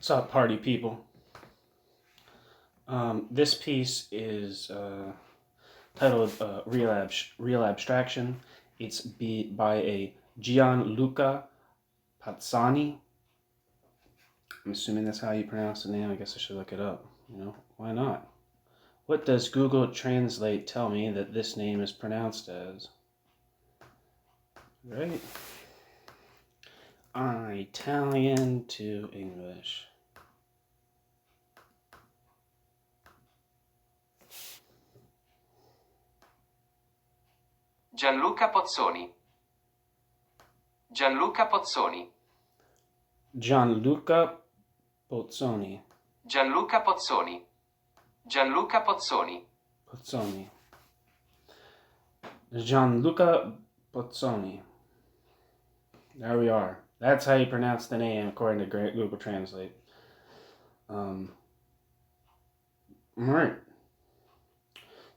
What's up, party people? This piece is titled Real Abstraction. It's by a Gianluca Pozzoni. I'm assuming that's how you pronounce the name. I guess I should look it up. Why not? What does Google Translate tell me that this name is pronounced as? Right? Italian to English. Gianluca Pozzoni. Gianluca Pozzoni. Gianluca Pozzoni. Gianluca Pozzoni. Gianluca Pozzoni. Pozzoni. Gianluca Pozzoni. There we are. That's how you pronounce the name according to Google Translate. Alright.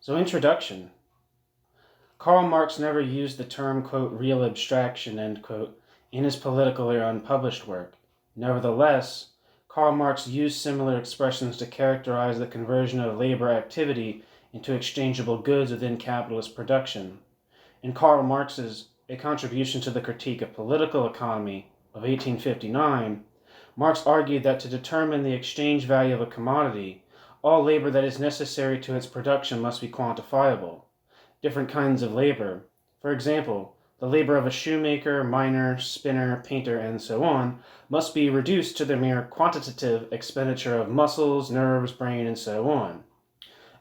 So, introduction. Karl Marx never used the term, quote, real abstraction, end quote, in his political or unpublished work. Nevertheless, Karl Marx used similar expressions to characterize the conversion of labor activity into exchangeable goods within capitalist production. In Karl Marx's A Contribution to the Critique of Political Economy of 1859, Marx argued that to determine the exchange value of a commodity, all labor that is necessary to its production must be quantifiable. Different kinds of labor, for example, the labor of a shoemaker, miner, spinner, painter, and so on, must be reduced to the mere quantitative expenditure of muscles, nerves, brain, and so on.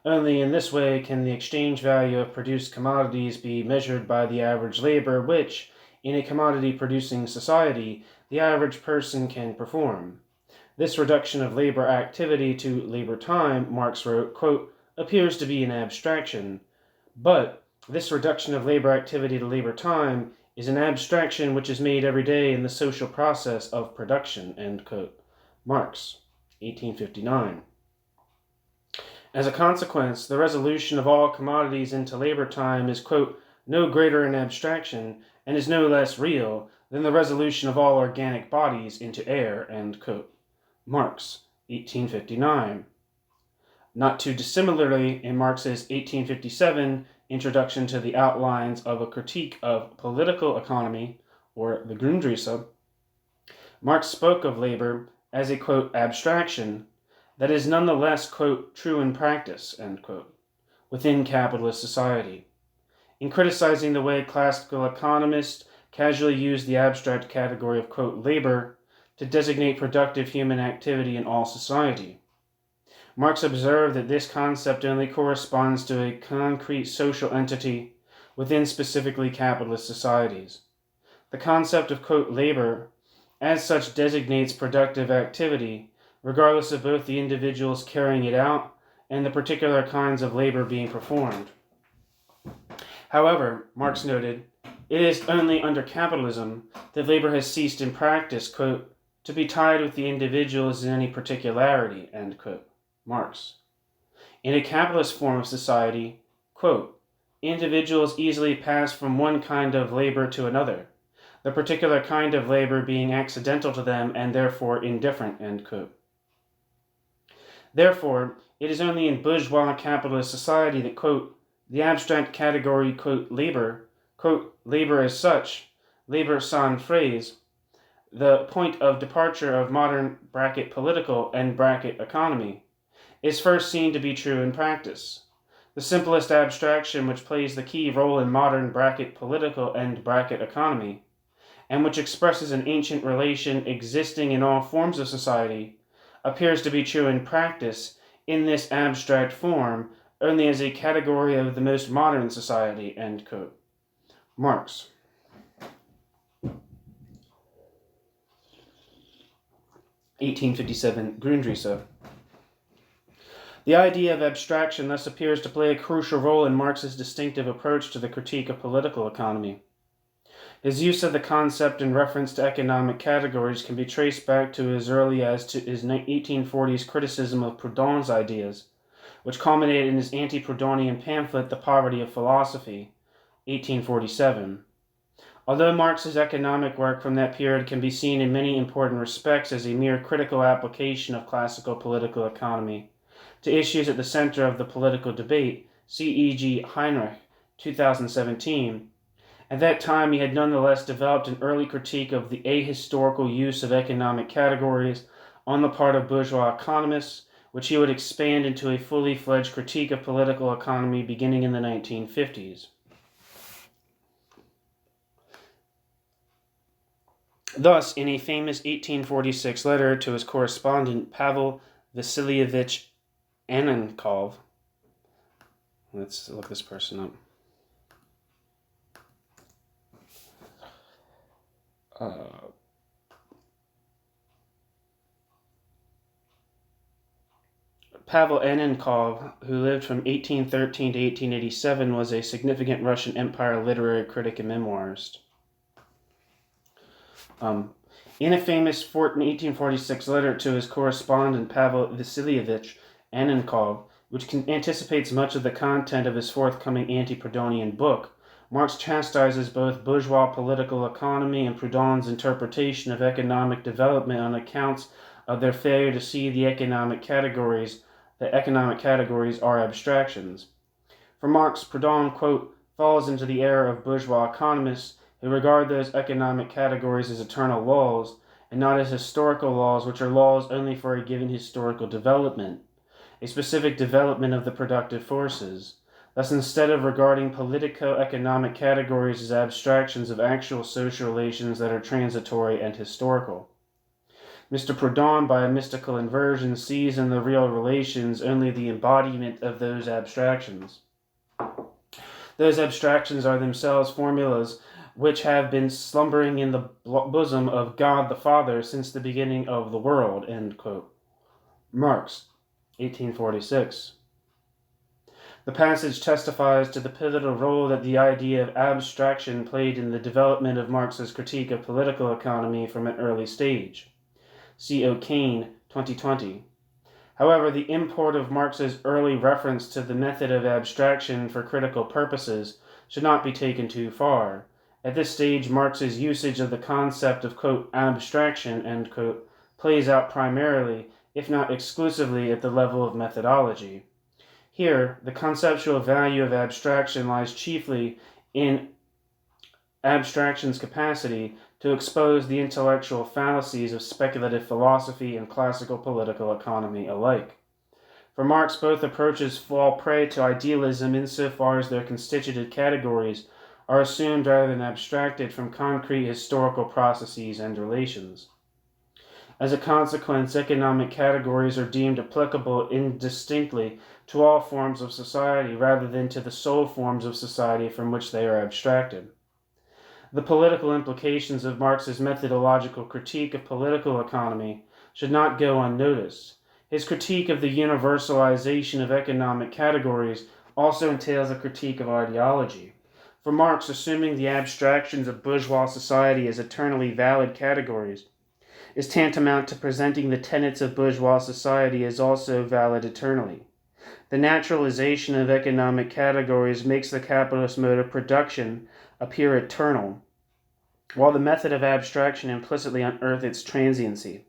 Only in this way can the exchange value of produced commodities be measured by the average labor which, in a commodity-producing society, the average person can perform. This reduction of labor activity to labor time, Marx wrote, quote, appears to be an abstraction, but this reduction of labor activity to labor time is an abstraction which is made every day in the social process of production, end quote. Marx, 1859. As a consequence, the resolution of all commodities into labor time is, quote, no greater an abstraction and is no less real than the resolution of all organic bodies into air, end quote. Marx, 1859. Not too dissimilarly, in Marx's 1857 Introduction to the Outlines of a Critique of Political Economy, or the Grundrisse, Marx spoke of labor as a, quote, abstraction that is nonetheless, quote, true in practice, end quote, within capitalist society. In criticizing the way classical economists casually use the abstract category of, quote, labor to designate productive human activity in all society, Marx observed that this concept only corresponds to a concrete social entity within specifically capitalist societies. The concept of, quote, labor, as such, designates productive activity, regardless of both the individuals carrying it out and the particular kinds of labor being performed. However, Marx noted, it is only under capitalism that labor has ceased in practice, quote, to be tied with the individuals in any particularity, end quote. Marx. In a capitalist form of society, quote, individuals easily pass from one kind of labor to another, the particular kind of labor being accidental to them and therefore indifferent, end quote. Therefore, it is only in bourgeois capitalist society that, quote, the abstract category, quote, labor as such, labor sans phrase, the point of departure of modern bracket political and bracket economy, is first seen to be true in practice. The simplest abstraction which plays the key role in modern bracket political and bracket economy, and which expresses an ancient relation existing in all forms of society, appears to be true in practice in this abstract form only as a category of the most modern society, end quote. Marx. (1857) Grundrisse. The idea of abstraction thus appears to play a crucial role in Marx's distinctive approach to the critique of political economy. His use of the concept in reference to economic categories can be traced back to as early as to his 1840s criticism of Proudhon's ideas, which culminated in his anti-Proudhonian pamphlet The Poverty of Philosophy, 1847. Although Marx's economic work from that period can be seen in many important respects as a mere critical application of classical political economy to issues at the center of the political debate, see E.G. Heinrich, 2017, at that time he had nonetheless developed an early critique of the ahistorical use of economic categories on the part of bourgeois economists, which he would expand into a fully fledged critique of political economy beginning in the 1950s. Thus, in a famous 1846 letter to his correspondent Pavel Vasilyevich Annenkov, let's look this person up. Pavel Annenkov, who lived from 1813 to 1887, was a significant Russian Empire literary critic and memoirist. In a famous 1846 letter to his correspondent Pavel Vasilyevich Annenkov, which anticipates much of the content of his forthcoming anti-Proudhonian book, Marx chastises both bourgeois political economy and Proudhon's interpretation of economic development on accounts of their failure to see the economic categories are abstractions. For Marx, Proudhon, quote, falls into the error of bourgeois economists who regard those economic categories as eternal laws and not as historical laws, which are laws only for a given historical development, a specific development of the productive forces. Thus, instead of regarding politico-economic categories as abstractions of actual social relations that are transitory and historical, Mr. Proudhon, by a mystical inversion, sees in the real relations only the embodiment of those abstractions. Those abstractions are themselves formulas which have been slumbering in the bosom of God the Father since the beginning of the world, end quote. Marx, 1846. The passage testifies to the pivotal role that the idea of abstraction played in the development of Marx's critique of political economy from an early stage. C. O. Kane, 2020. However, the import of Marx's early reference to the method of abstraction for critical purposes should not be taken too far. At this stage, Marx's usage of the concept of, quote, abstraction, end quote, plays out primarily, if not exclusively, at the level of methodology. Here, the conceptual value of abstraction lies chiefly in abstraction's capacity to expose the intellectual fallacies of speculative philosophy and classical political economy alike. For Marx, both approaches fall prey to idealism insofar as their constitutive categories are assumed rather than abstracted from concrete historical processes and relations. As a consequence, economic categories are deemed applicable indistinctly to all forms of society rather than to the sole forms of society from which they are abstracted. The political implications of Marx's methodological critique of political economy should not go unnoticed. His critique of the universalization of economic categories also entails a critique of ideology. For Marx, assuming the abstractions of bourgeois society as eternally valid categories is tantamount to presenting the tenets of bourgeois society as also valid eternally. The naturalization of economic categories makes the capitalist mode of production appear eternal, while the method of abstraction implicitly unearths its transiency.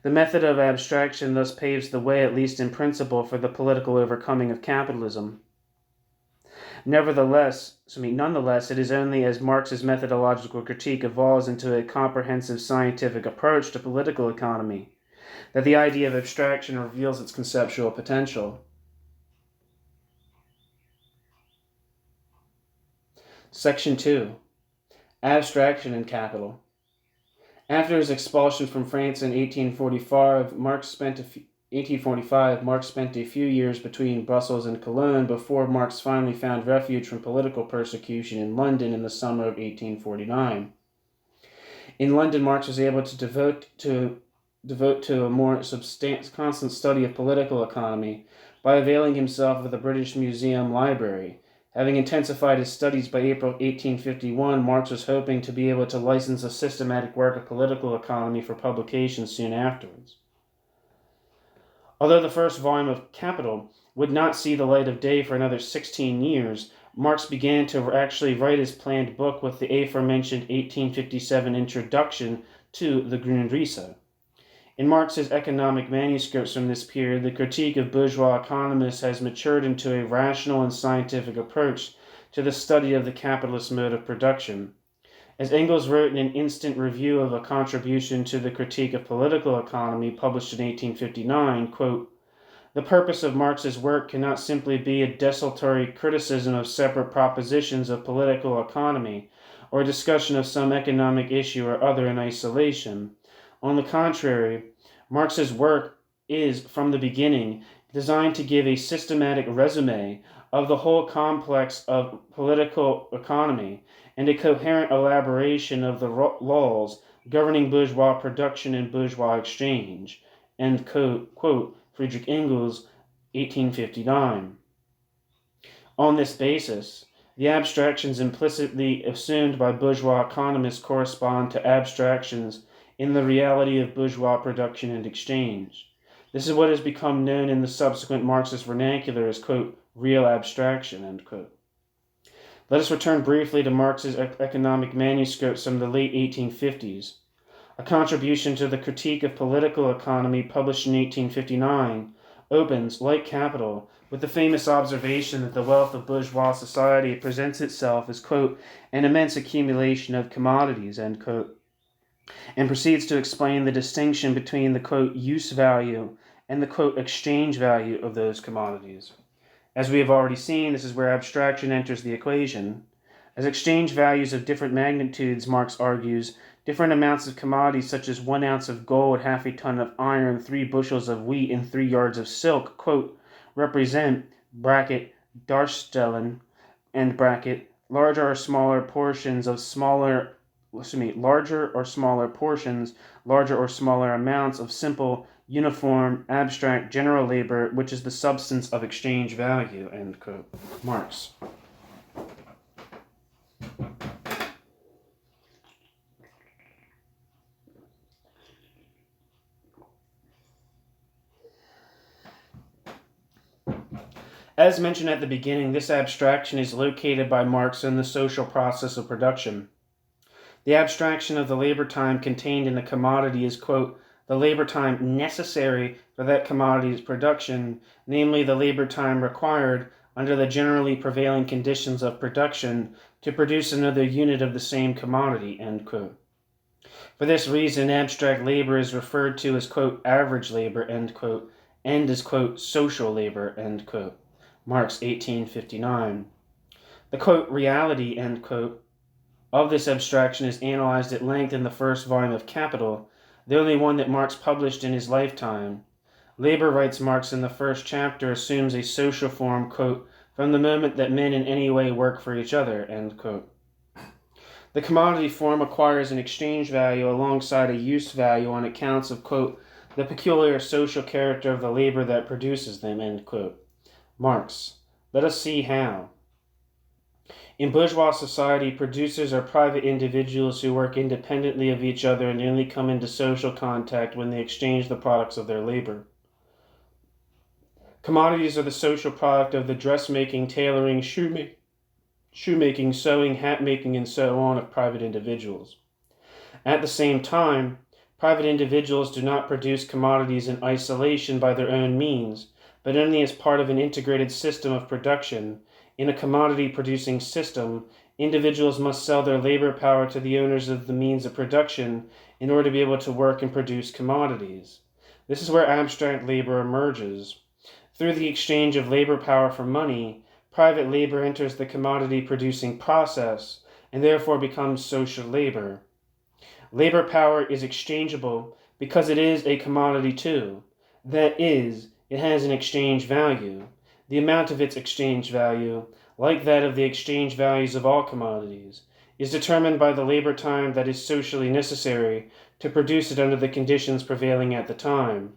The method of abstraction thus paves the way, at least in principle, for the political overcoming of capitalism. Nonetheless, it is only as Marx's methodological critique evolves into a comprehensive scientific approach to political economy that the idea of abstraction reveals its conceptual potential. Section 2. Abstraction and Capital. After his expulsion from France in 1845, Marx spent a few years between Brussels and Cologne before Marx finally found refuge from political persecution in London in the summer of 1849. In London, Marx was able to devote to a more constant study of political economy by availing himself of the British Museum Library. Having intensified his studies by April 1851, Marx was hoping to be able to license a systematic work of political economy for publication soon afterwards. Although the first volume of Capital would not see the light of day for another 16 years, Marx began to actually write his planned book with the aforementioned 1857 introduction to the Grundrisse. In Marx's economic manuscripts from this period, the critique of bourgeois economists has matured into a rational and scientific approach to the study of the capitalist mode of production. As Engels wrote in an instant review of a contribution to the critique of political economy published in 1859, quote, "The purpose of Marx's work cannot simply be a desultory criticism of separate propositions of political economy, or a discussion of some economic issue or other in isolation. On the contrary, Marx's work is, from the beginning, designed to give a systematic resume of the whole complex of political economy and a coherent elaboration of the laws governing bourgeois production and bourgeois exchange." End quote, Friedrich Engels, 1859. On this basis, the abstractions implicitly assumed by bourgeois economists correspond to abstractions in the reality of bourgeois production and exchange. This is what has become known in the subsequent Marxist vernacular as, quote, real abstraction, end quote. Let us return briefly to Marx's economic manuscripts from the late 1850s. A contribution to the critique of political economy published in 1859 opens, like Capital, with the famous observation that the wealth of bourgeois society presents itself as, quote, an immense accumulation of commodities, end quote, and proceeds to explain the distinction between the, quote, use value and the, quote, exchange value of those commodities. As we have already seen, this is where abstraction enters the equation. As exchange values of different magnitudes, Marx argues, different amounts of commodities such as 1 ounce of gold, half a ton of iron, 3 bushels of wheat, and 3 yards of silk, quote, represent, bracket, Darstellen, end bracket, larger or smaller portions, larger or smaller amounts of simple, uniform, abstract, general labor, which is the substance of exchange value, end quote. Marx. As mentioned at the beginning, this abstraction is located by Marx in the social process of production. The abstraction of the labor time contained in a commodity is, quote, the labor time necessary for that commodity's production, namely the labor time required under the generally prevailing conditions of production to produce another unit of the same commodity, end quote. For this reason, abstract labor is referred to as, quote, average labor, end quote, and as, quote, social labor, end quote. Marx, 1859. The, quote, reality, end quote, of this abstraction is analyzed at length in the first volume of Capital, the only one that Marx published in his lifetime. Labor, writes Marx in the first chapter, assumes a social form, quote, from the moment that men in any way work for each other, end quote. The commodity form acquires an exchange value alongside a use value on account of, quote, the peculiar social character of the labor that produces them, end quote. Marx. Let us see how. In bourgeois society, producers are private individuals who work independently of each other and only come into social contact when they exchange the products of their labor. Commodities are the social product of the dressmaking, tailoring, shoemaking, sewing, hat-making, and so on of private individuals. At the same time, private individuals do not produce commodities in isolation by their own means, but only as part of an integrated system of production. In a commodity-producing system, individuals must sell their labor power to the owners of the means of production in order to be able to work and produce commodities. This is where abstract labor emerges. Through the exchange of labor power for money, private labor enters the commodity-producing process and therefore becomes social labor. Labor power is exchangeable because it is a commodity too. That is, it has an exchange value. The amount of its exchange value, like that of the exchange values of all commodities, is determined by the labor time that is socially necessary to produce it under the conditions prevailing at the time.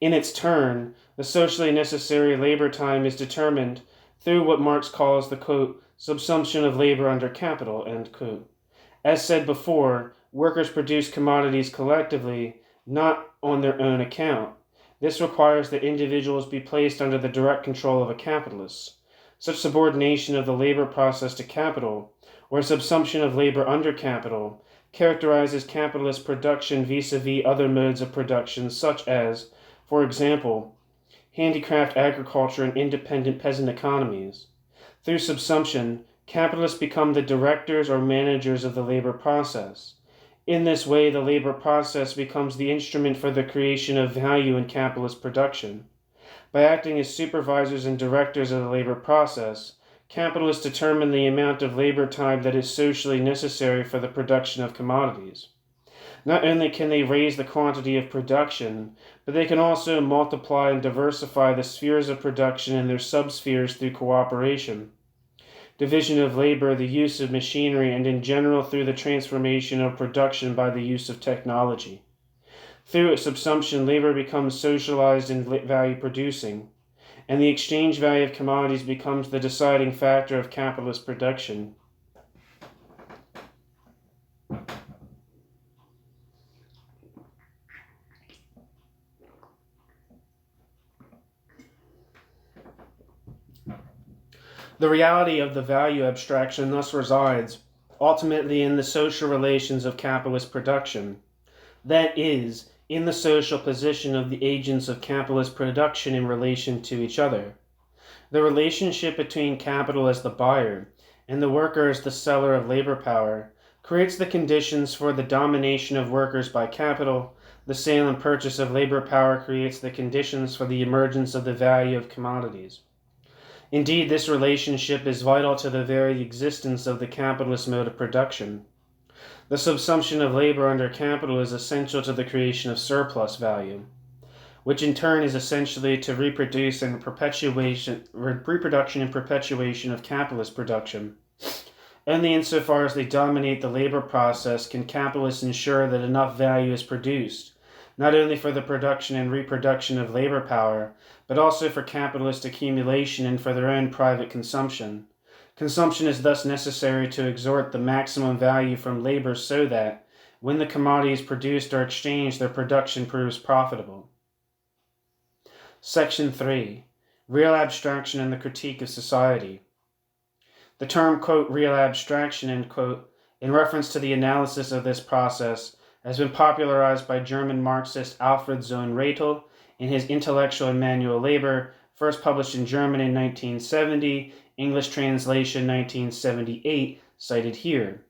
In its turn, the socially necessary labor time is determined through what Marx calls the, quote, subsumption of labor under capital, end quote. As said before, workers produce commodities collectively, not on their own account. This requires that individuals be placed under the direct control of a capitalist. Such subordination of the labor process to capital, or subsumption of labor under capital, characterizes capitalist production vis-a-vis other modes of production such as, for example, handicraft agriculture and independent peasant economies. Through subsumption, capitalists become the directors or managers of the labor process. In this way, the labor process becomes the instrument for the creation of value in capitalist production. By acting as supervisors and directors of the labor process, capitalists determine the amount of labor time that is socially necessary for the production of commodities. Not only can they raise the quantity of production, but they can also multiply and diversify the spheres of production and their subspheres through cooperation, division of labor, the use of machinery, and in general through the transformation of production by the use of technology. Through its subsumption, labor becomes socialized and value producing, and the exchange value of commodities becomes the deciding factor of capitalist production. The reality of the value abstraction thus resides ultimately in the social relations of capitalist production, that is, in the social position of the agents of capitalist production in relation to each other. The relationship between capital as the buyer and the worker as the seller of labor power creates the conditions for the domination of workers by capital. The sale and purchase of labor power creates the conditions for the emergence of the value of commodities. Indeed, this relationship is vital to the very existence of the capitalist mode of production. The subsumption of labor under capital is essential to the creation of surplus value, which in turn is essentially to reproduction and perpetuation of capitalist production. Only insofar as they dominate the labor process can capitalists ensure that enough value is produced, not only for the production and reproduction of labor power, but also for capitalist accumulation and for their own private consumption. Consumption is thus necessary to extort the maximum value from labor so that, when the commodities produced are exchanged, their production proves profitable. Section 3. Real Abstraction and the Critique of Society. The term, quote, real abstraction, end quote, in reference to the analysis of this process, has been popularized by German Marxist Alfred Sohn-Rethel in his Intellectual and Manual Labor, first published in German in 1970, English translation 1978, cited here.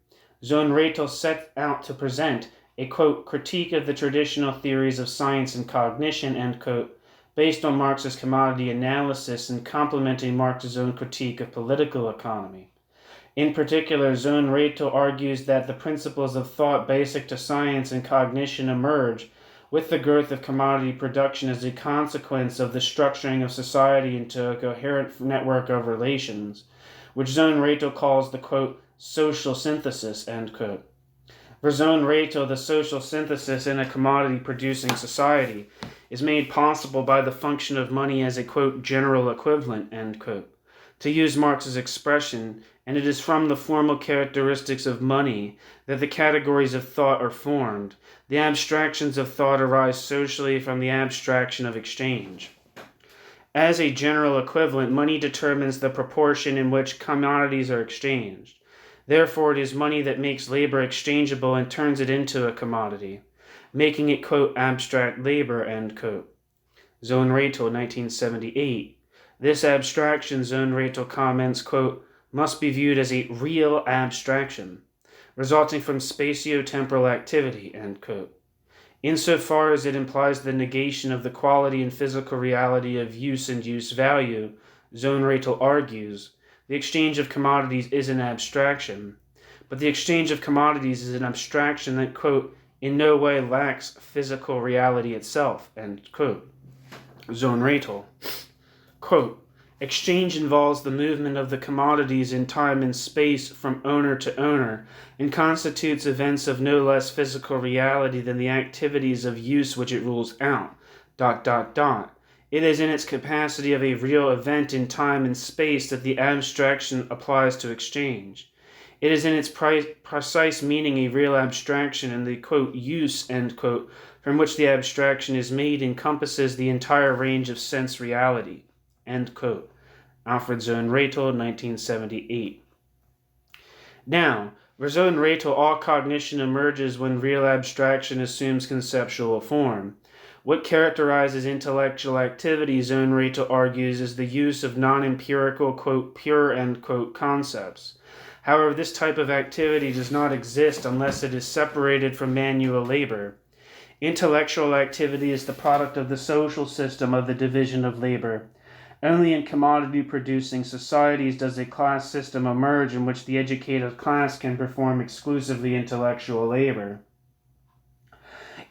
Sohn-Rethel set out to present a, quote, critique of the traditional theories of science and cognition, end quote, based on Marx's commodity analysis and complementing Marx's own critique of political economy. In particular, Sohn-Rethel argues that the principles of thought basic to science and cognition emerge with the growth of commodity production as a consequence of the structuring of society into a coherent network of relations, which Sohn-Rethel calls the, quote, social synthesis, end quote. For Sohn-Rethel, the social synthesis in a commodity-producing society is made possible by the function of money as a, quote, general equivalent, end quote. To use Marx's expression, and it is from the formal characteristics of money that the categories of thought are formed. The abstractions of thought arise socially from the abstraction of exchange. As a general equivalent, money determines the proportion in which commodities are exchanged. Therefore, it is money that makes labor exchangeable and turns it into a commodity, making it, quote, abstract labor, end quote. Sohn-Rethel, 1978. This abstraction, Sohn-Rethel comments, quote, must be viewed as a real abstraction, resulting from spatio-temporal activity, end quote. Insofar as it implies the negation of the quality and physical reality of use and use value, Sohn-Rethel argues, the exchange of commodities is an abstraction, but the exchange of commodities is an abstraction that, quote, in no way lacks physical reality itself, end quote. Sohn-Rethel, quote, exchange involves the movement of the commodities in time and space from owner to owner and constitutes events of no less physical reality than the activities of use which it rules out, ... It is in its capacity of a real event in time and space that the abstraction applies to exchange. It is in its precise meaning a real abstraction, and the, quote, use, end quote, from which the abstraction is made encompasses the entire range of sense reality, end quote. Alfred Sohn-Rethel, 1978. Now, for Sohn-Rethel, all cognition emerges when real abstraction assumes conceptual form. What characterizes intellectual activity, Sohn-Rethel argues, is the use of non-empirical, quote, pure, end quote, concepts. However, this type of activity does not exist unless it is separated from manual labor. Intellectual activity is the product of the social system of the division of labor. Only in commodity-producing societies does a class system emerge in which the educated class can perform exclusively intellectual labor.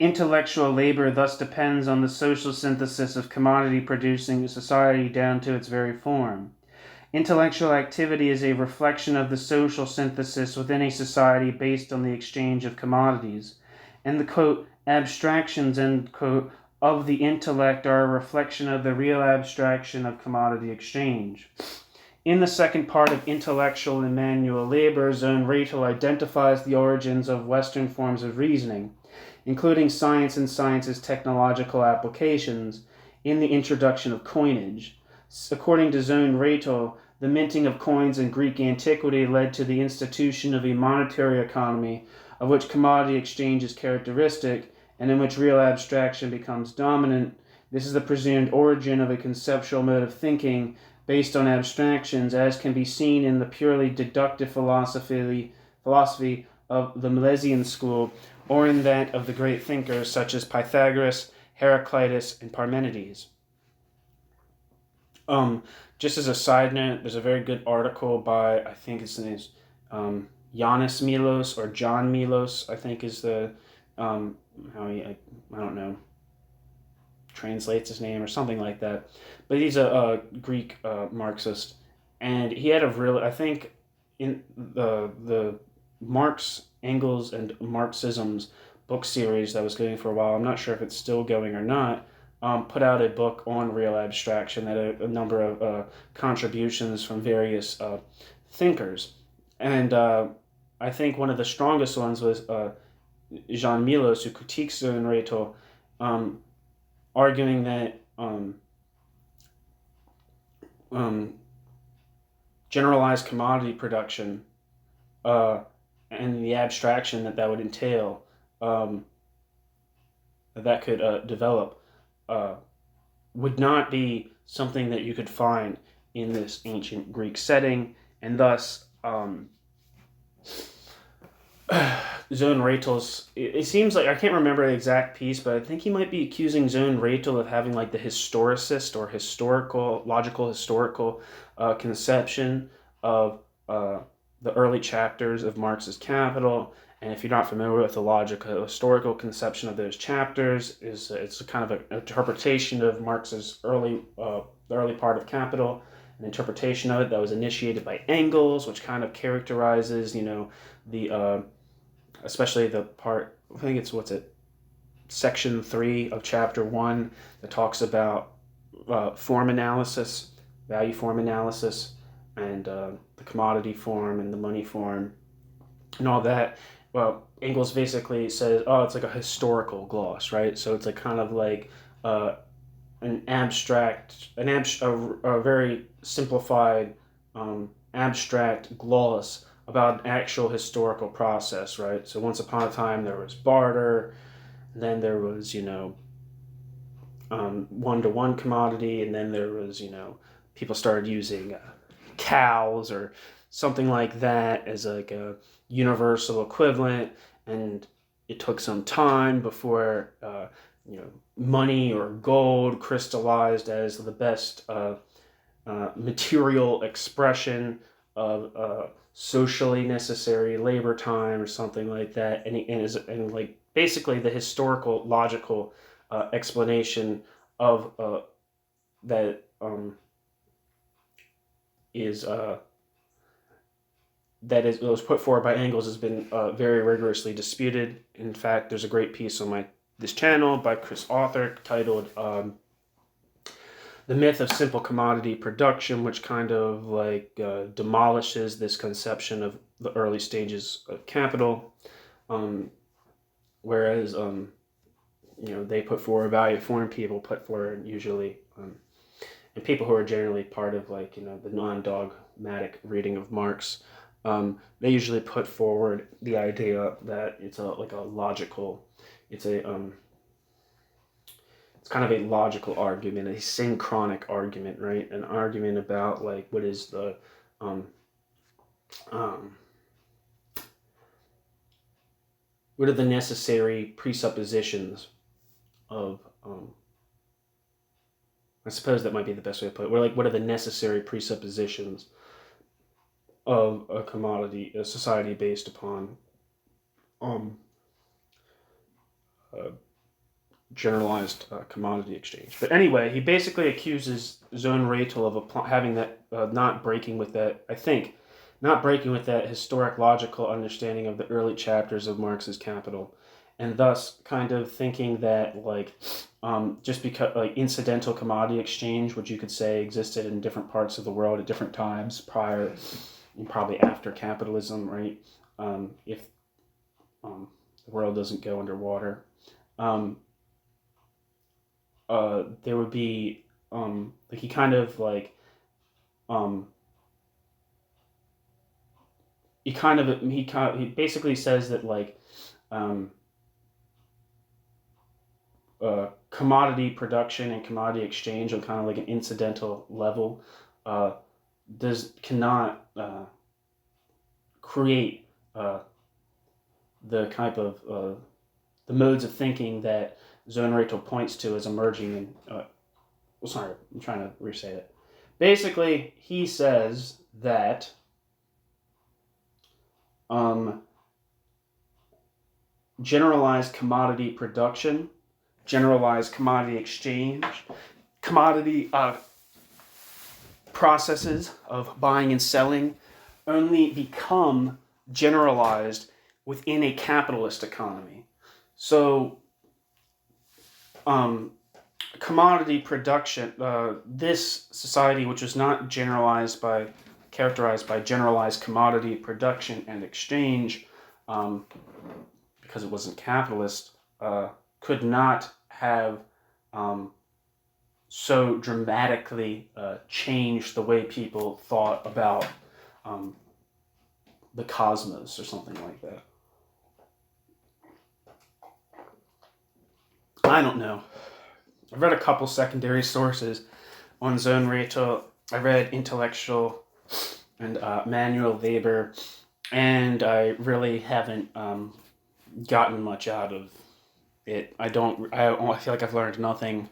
Intellectual labor thus depends on the social synthesis of commodity-producing society down to its very form. Intellectual activity is a reflection of the social synthesis within a society based on the exchange of commodities. And the, quote, abstractions, end quote, of the intellect are a reflection of the real abstraction of commodity exchange. In the second part of Intellectual and Manual Labor, Sohn-Rethel identifies the origins of Western forms of reasoning, including science and science's technological applications, in the introduction of coinage. According to Sohn-Rethel, the minting of coins in Greek antiquity led to the institution of a monetary economy of which commodity exchange is characteristic, and in which real abstraction becomes dominant. This is the presumed origin of a conceptual mode of thinking based on abstractions, as can be seen in the purely deductive philosophy of the Milesian school, or in that of the great thinkers such as Pythagoras, Heraclitus, and Parmenides. Just as a side note, there's a very good article by, I think his name's Yanis Milos, or John Milos, I think is the, how he, I don't know, translates his name or something like that. But he's a Greek Marxist, and he had a really, I think, in the Marx, Engels, and Marxisms book series that was going for a while, I'm not sure if it's still going or not, put out a book on real abstraction that a number of contributions from various thinkers. And I think one of the strongest ones was Jean Milos, who critiques Sohn-Rethel, arguing that generalized commodity production and the abstraction that would entail, that could develop, would not be something that you could find in this ancient Greek setting, and thus Sohn-Rethel's, it seems like, I can't remember the exact piece, but I think he might be accusing Sohn-Rethel of having like the historicist or logical historical conception of the early chapters of Marx's Capital. And if you're not familiar with the logical historical conception of those chapters, it's a kind of an interpretation of Marx's the early part of Capital, an interpretation of it that was initiated by Engels, which kind of characterizes, the especially the part, I think it's, section 3 of chapter 1 that talks about form analysis, value form analysis, and the commodity form and the money form and all that. Well, Engels basically says, it's like a historical gloss, right? So it's like kind of like a very simplified abstract gloss about an actual historical process, right? So once upon a time there was barter, then there was, one-to-one commodity, and then there was, people started using cows or something like that as like a universal equivalent, and it took some time before money or gold crystallized as the best material expression of socially necessary labor time or something like that, and like basically the historical logical explanation of that was put forward by Engels has been very rigorously disputed. In fact, there's a great piece on this channel by Chris Author titled The Myth of Simple Commodity Production, which kind of like demolishes this conception of the early stages of capital, whereas they put forward value form, people put forward usually and people who are generally part of like, the non-dogmatic reading of Marx, they usually put forward the idea that it's it's kind of a logical argument, a synchronic argument, right? An argument about like what is the what are the necessary presuppositions of I suppose that might be the best way to put it. What are the necessary presuppositions of a society based upon generalized commodity exchange. But anyway, he basically accuses Sohn-Rethel of having that, not breaking with that historic logical understanding of the early chapters of Marx's Capital, and thus kind of thinking that just because incidental commodity exchange, which you could say existed in different parts of the world at different times prior and probably after capitalism, right? If the world doesn't go underwater, there would be he basically says that commodity production and commodity exchange on kind of like an incidental level cannot create the type of the modes of thinking that Sohn-Rethel points to as emerging in sorry, I'm trying to restate it. Basically, he says that generalized commodity production, generalized commodity exchange, commodity processes of buying and selling only become generalized within a capitalist economy. So, commodity production, this society, which was not characterized by generalized commodity production and exchange, because it wasn't capitalist, could not have so dramatically changed the way people thought about the cosmos or something like that. I don't know. I've read a couple secondary sources on Sohn-Rethel. I read Intellectual and Manuel Weber, and I really haven't gotten much out of it. I feel like I've learned nothing.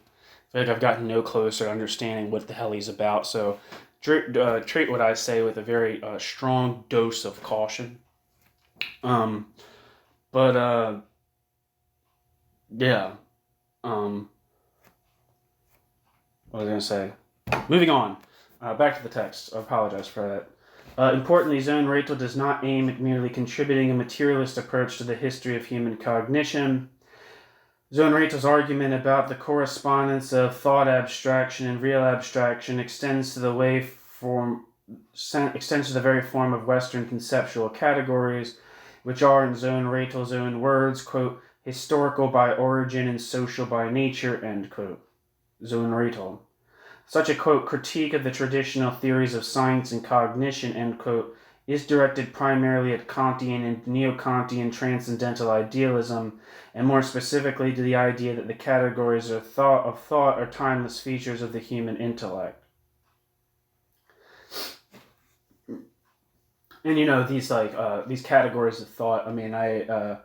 I feel like I've gotten no closer to understanding what the hell he's about. So treat what I say with a very strong dose of caution. Yeah. What was I going to say? Moving on. Back to the text. I apologize for that. Importantly, Sohn-Rethel does not aim at merely contributing a materialist approach to the history of human cognition. Sohn-Rethel's argument about the correspondence of thought abstraction and real abstraction extends to the very form of Western conceptual categories, which are, in Sohn-Rethel's own words, quote, historical by origin and social by nature, end quote. Sohn-Rethel. Such a, quote, critique of the traditional theories of science and cognition, end quote, is directed primarily at Kantian and neo-Kantian transcendental idealism, and more specifically to the idea that the categories of thought are timeless features of the human intellect. And these categories of thought, I mean, I'm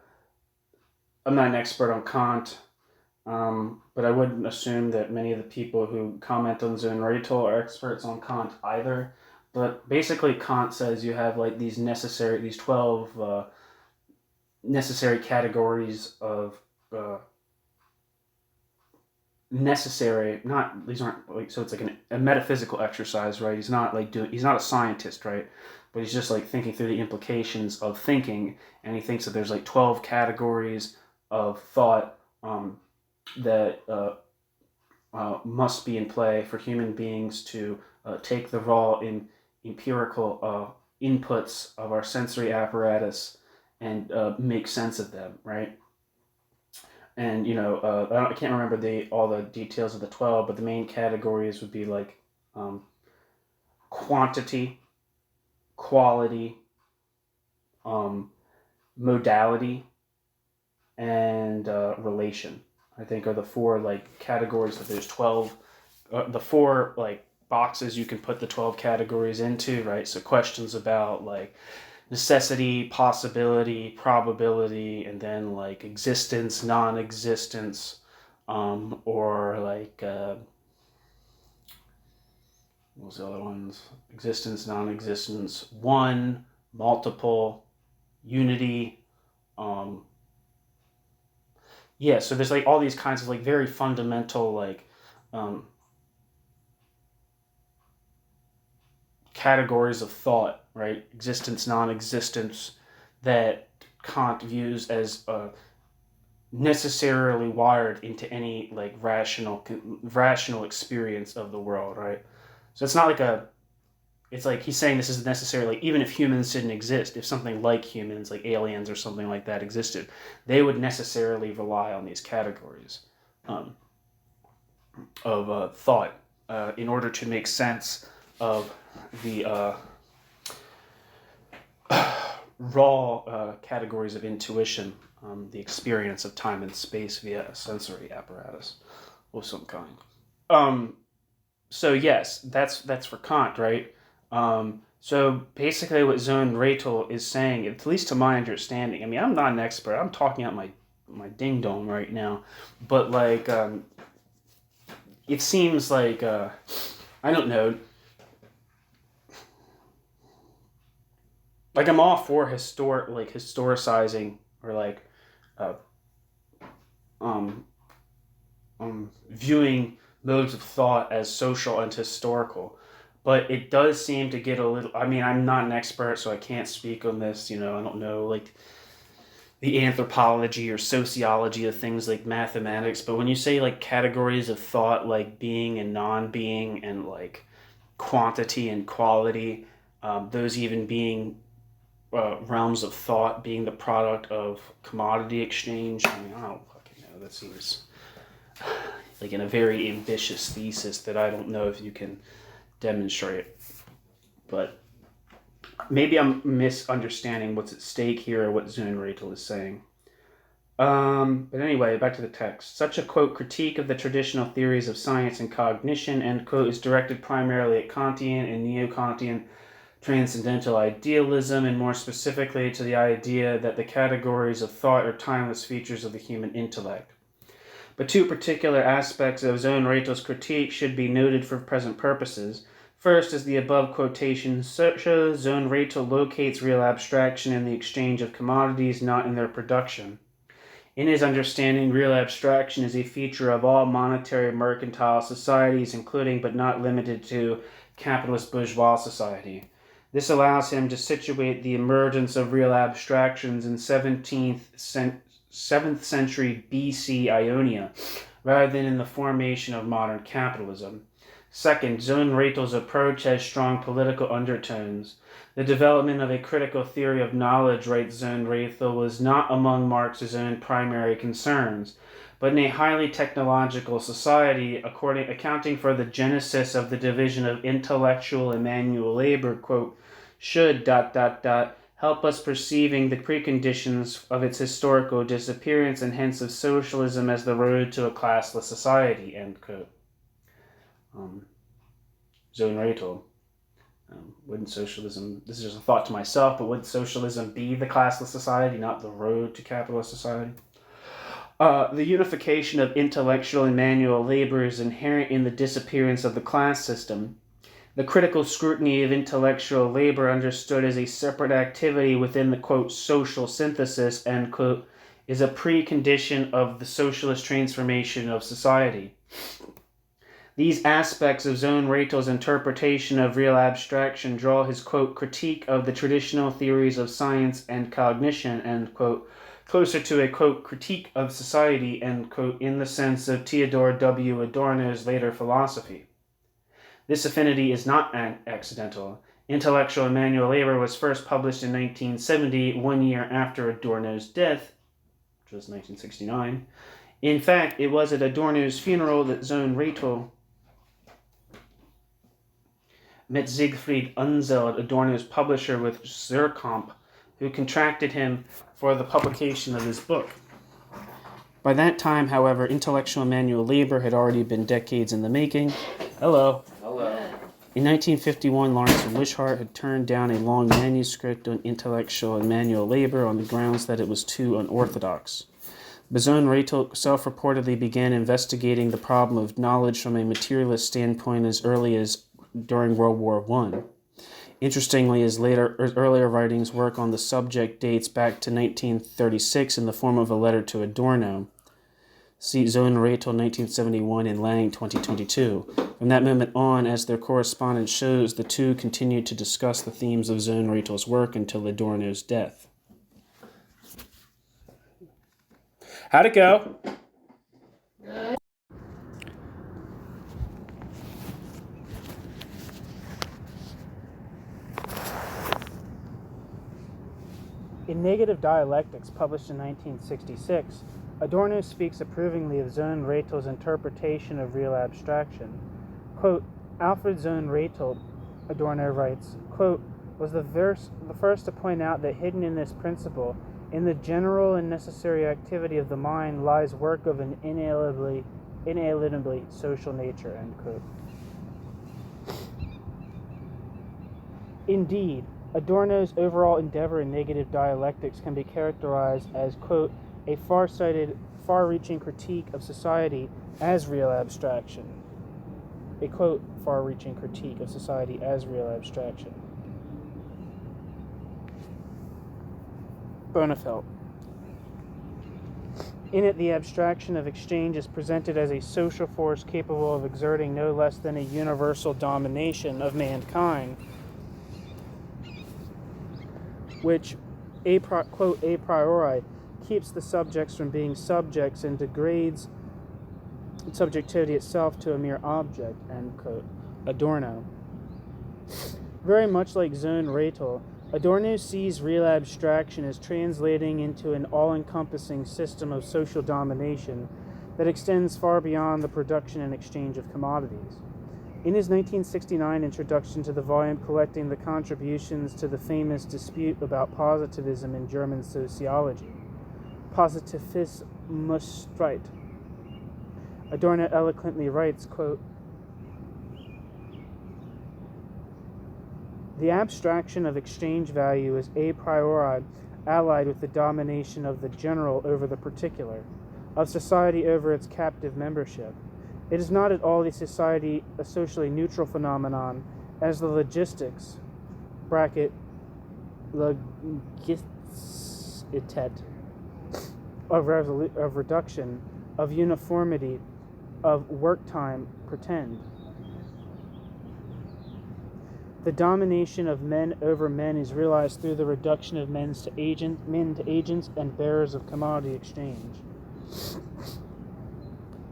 not an expert on Kant, but I wouldn't assume that many of the people who comment on Sohn-Rethel are experts on Kant either. But basically, Kant says you have these 12 necessary categories of necessary. These aren't so it's like a metaphysical exercise, right? He's not he's not a scientist, right? But he's just thinking through the implications of thinking, and he thinks that there's 12 categories of thought that must be in play for human beings to take the raw empirical inputs of our sensory apparatus and make sense of them, right? And I can't remember all the details of the 12, but the main categories would be quantity, quality, modality, and relation. I think are the four like categories. That there's 12, the four like boxes you can put the 12 categories into, right? So questions about like necessity, possibility, probability, and then like existence, non-existence, or like what was the other ones? Existence, non-existence, one, multiple, unity. Yeah, so there's like all these kinds of like very fundamental like categories of thought, right? Existence, non-existence, that Kant views as necessarily wired into any like rational experience of the world, right? So it's not like it's like he's saying this is necessarily, even if humans didn't exist, if something like humans, like aliens or something like that existed, they would necessarily rely on these categories of thought in order to make sense of the raw categories of intuition, the experience of time and space via a sensory apparatus of some kind. So yes, that's for Kant, right? So basically what Sohn-Rethel is saying, at least to my understanding, I mean, I'm not an expert, I'm talking out my ding-dong right now, but like, it seems like, I don't know, like I'm all for historicizing or like, viewing modes of thought as social and historical. But it does seem to get a little, I mean, I'm not an expert, so I can't speak on this, I don't know, like, the anthropology or sociology of things like mathematics, but when you say, like, categories of thought, like being and non-being, and, like, quantity and quality, those even being realms of thought, being the product of commodity exchange, I mean, I don't fucking know, that seems like in a very ambitious thesis that I don't know if you can demonstrate, but maybe I'm misunderstanding what's at stake here or what Sohn-Rethel is saying. But anyway, back to the text. Such a, quote, critique of the traditional theories of science and cognition, end quote, is directed primarily at Kantian and neo-Kantian transcendental idealism, and more specifically to the idea that the categories of thought are timeless features of the human intellect. But two particular aspects of Sohn-Rethel's critique should be noted for present purposes. First, as the above quotation shows, Sohn-Rethel locates real abstraction in the exchange of commodities, not in their production. In his understanding, real abstraction is a feature of all monetary mercantile societies, including but not limited to capitalist bourgeois society. This allows him to situate the emergence of real abstractions in 7th century BC Ionia, rather than in the formation of modern capitalism. Second, Sohn-Rethel's approach has strong political undertones. The development of a critical theory of knowledge, writes Sohn-Rethel, was not among Marx's own primary concerns, but in a highly technological society, accounting for the genesis of the division of intellectual and manual labor, quote, should, help us perceiving the preconditions of its historical disappearance and hence of socialism as the road to a classless society, end quote. Sohn-Rethel. Wouldn't socialism, this is just a thought to myself, but would socialism be the classless society, not the road to capitalist society? The unification of intellectual and manual labor is inherent in the disappearance of the class system. The critical scrutiny of intellectual labor, understood as a separate activity within the, quote, social synthesis, end quote, is a precondition of the socialist transformation of society. These aspects of Sohn-Rethel's interpretation of real abstraction draw his, quote, critique of the traditional theories of science and cognition, end quote, closer to a, quote, critique of society, end quote, in the sense of Theodore W. Adorno's later philosophy. This affinity is not accidental. Intellectual and Manual Labor was first published in 1970, 1 year after Adorno's death, which was 1969. In fact, it was at Adorno's funeral that Sohn-Rethel met Siegfried Unseld, Adorno's publisher, with Zerkamp, who contracted him for the publication of his book. By that time, however, intellectual manual labor had already been decades in the making. Hello. In 1951, Lawrence Wishart had turned down a long manuscript on intellectual and manual labor on the grounds that it was too unorthodox. Sohn-Rethel self-reportedly began investigating the problem of knowledge from a materialist standpoint as early as during World War I. Interestingly, his earlier writings work on the subject dates back to 1936 in the form of a letter to Adorno. See Sohn-Rethel 1971 and Lang 2022. From that moment on, as their correspondence shows, the two continued to discuss the themes of Sohn-Rethel's work until Adorno's death. How'd it go? In Negative Dialectics, published in 1966, Adorno speaks approvingly of Sohn-Rethel's interpretation of real abstraction. Quote, Alfred Sohn-Rethel, Adorno writes, quote, was the first to point out that hidden in this principle, in the general and necessary activity of the mind, lies work of an inalienably social nature, end quote. Indeed, Adorno's overall endeavor in Negative Dialectics can be characterized as, quote, a far-sighted, far-reaching critique of society as real abstraction. A, quote, far-reaching critique of society as real abstraction. Bonafelt. In it, the abstraction of exchange is presented as a social force capable of exerting no less than a universal domination of mankind, which, quote, a priori, keeps the subjects from being subjects and degrades subjectivity itself to a mere object, end quote. Adorno. Very much like Sohn-Rethel, Adorno sees real abstraction as translating into an all-encompassing system of social domination that extends far beyond the production and exchange of commodities. In his 1969 introduction to the volume collecting the contributions to the famous dispute about positivism in German sociology, Positivismusstreit, Adorno eloquently writes, quote, the abstraction of exchange value is a priori allied with the domination of the general over the particular, of society over its captive membership. It is not at all a socially neutral phenomenon, as the logistics, bracket, logistitet, of reduction, of uniformity, of work time pretend. The domination of men over men is realized through the reduction of men to agents and bearers of commodity exchange.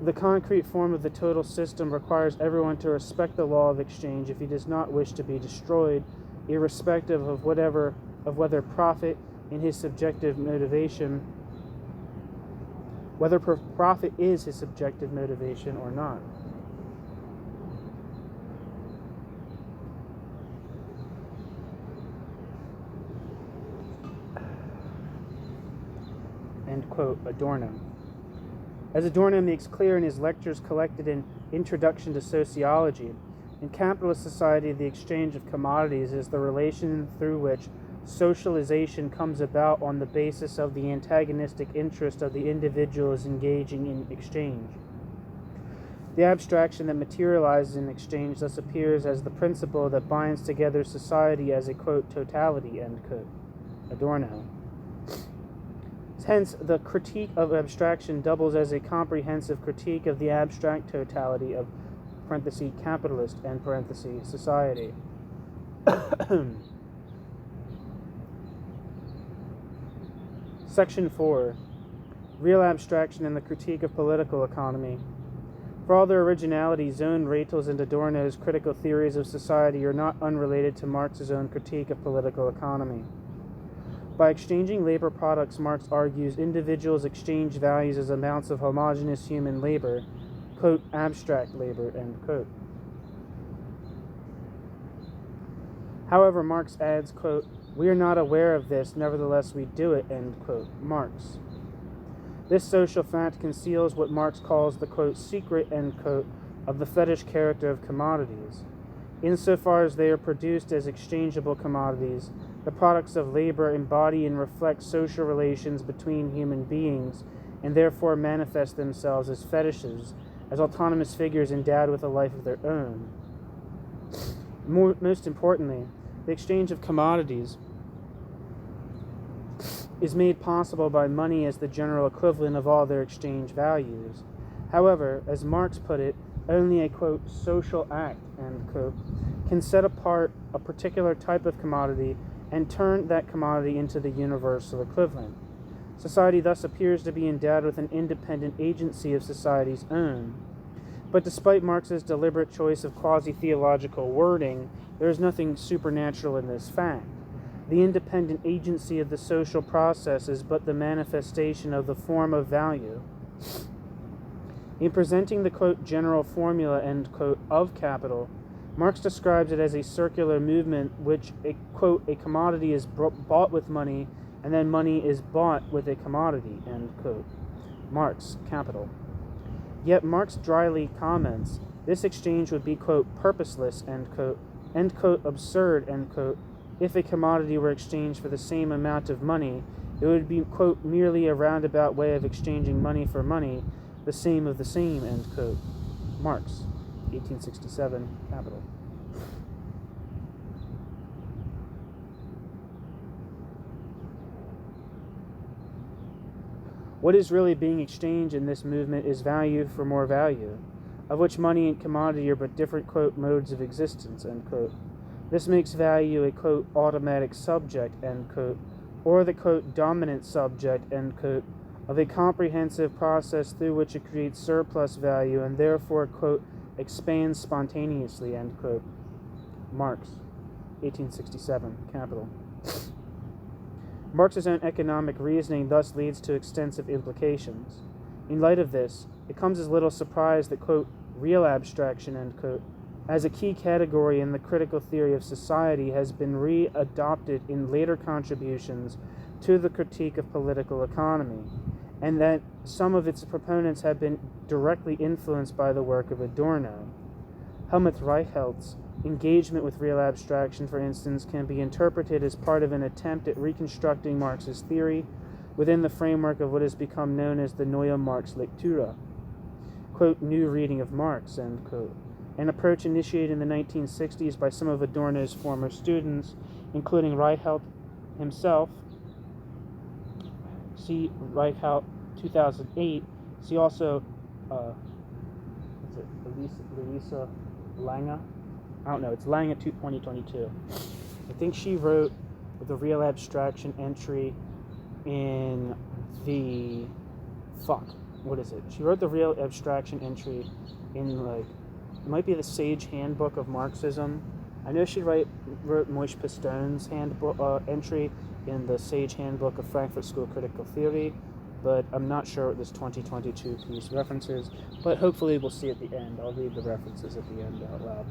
The concrete form of the total system requires everyone to respect the law of exchange if he does not wish to be destroyed, irrespective of whether profit in his subjective motivation, whether profit is his subjective motivation or not. End quote, Adorno. As Adorno makes clear in his lectures collected in Introduction to Sociology, in capitalist society the exchange of commodities is the relation through which socialization comes about on the basis of the antagonistic interest of the individuals engaging in exchange. The abstraction that materializes in exchange thus appears as the principle that binds together society as a, quote, totality, end quote, Adorno. Hence, the critique of abstraction doubles as a comprehensive critique of the abstract totality of, parenthesis, capitalist, and parenthesis, society. Section 4. Real abstraction and the critique of political economy. For all their originality, Sohn-Rethel's and Adorno's critical theories of society are not unrelated to Marx's own critique of political economy. By exchanging labor products, Marx argues individuals exchange values as amounts of homogeneous human labor, quote, abstract labor, end quote. However, Marx adds, quote, "We are not aware of this, nevertheless we do it," end quote, Marx. This social fact conceals what Marx calls the, quote, "secret," end quote, of the fetish character of commodities. Insofar as they are produced as exchangeable commodities, the products of labor embody and reflect social relations between human beings, and therefore manifest themselves as fetishes, as autonomous figures endowed with a life of their own. Most importantly, the exchange of commodities is made possible by money as the general equivalent of all their exchange values. However, as Marx put it, only a, quote, "social act," end quote, can set apart a particular type of commodity and turn that commodity into the universal equivalent. Society thus appears to be endowed with an independent agency of society's own. But despite Marx's deliberate choice of quasi-theological wording, there is nothing supernatural in this fact. The independent agency of the social process is but the manifestation of the form of value. In presenting the, quote, "general formula," end quote, of capital, Marx describes it as a circular movement which, quote, "a commodity is bought with money, and then money is bought with a commodity," end quote. Marx, Capital. Yet Marx dryly comments, this exchange would be, quote, "purposeless," end quote, "absurd," end quote, if a commodity were exchanged for the same amount of money. It would be, quote, "merely a roundabout way of exchanging money for money, the same of the same," end quote. Marx, 1867, Capital. What is really being exchanged in this movement is value for more value, of which money and commodity are but different, quote, "modes of existence," end quote. This makes value a, quote, "automatic subject," end quote, or the, quote, "dominant subject," end quote, of a comprehensive process through which it creates surplus value and therefore, quote, "expands spontaneously," end quote. Marx, 1867, Capital. Marx's own economic reasoning thus leads to extensive implications. In light of this, it comes as little surprise that, quote, "real abstraction," end quote, as a key category in the critical theory of society has been readopted in later contributions to the critique of political economy, and that some of its proponents have been directly influenced by the work of Adorno. Helmut Reichelt's engagement with real abstraction, for instance, can be interpreted as part of an attempt at reconstructing Marx's theory within the framework of what has become known as the Neue Marx-Lektüre, quote, "new reading of Marx," end quote, an approach initiated in the 1960s by some of Adorno's former students, including Reichelt himself. See Reichelt 2008. See also, Louisa Lange? I don't know, it's Lange 2022. I think she wrote the real abstraction entry in the, what is it? She wrote the real abstraction entry in, like, it might be the Sage Handbook of Marxism. I know she wrote Moishe Pistone's handbook entry in the Sage Handbook of Frankfurt School Critical Theory, but I'm not sure what this 2022 piece references, but hopefully we'll see at the end. I'll read the references at the end out loud.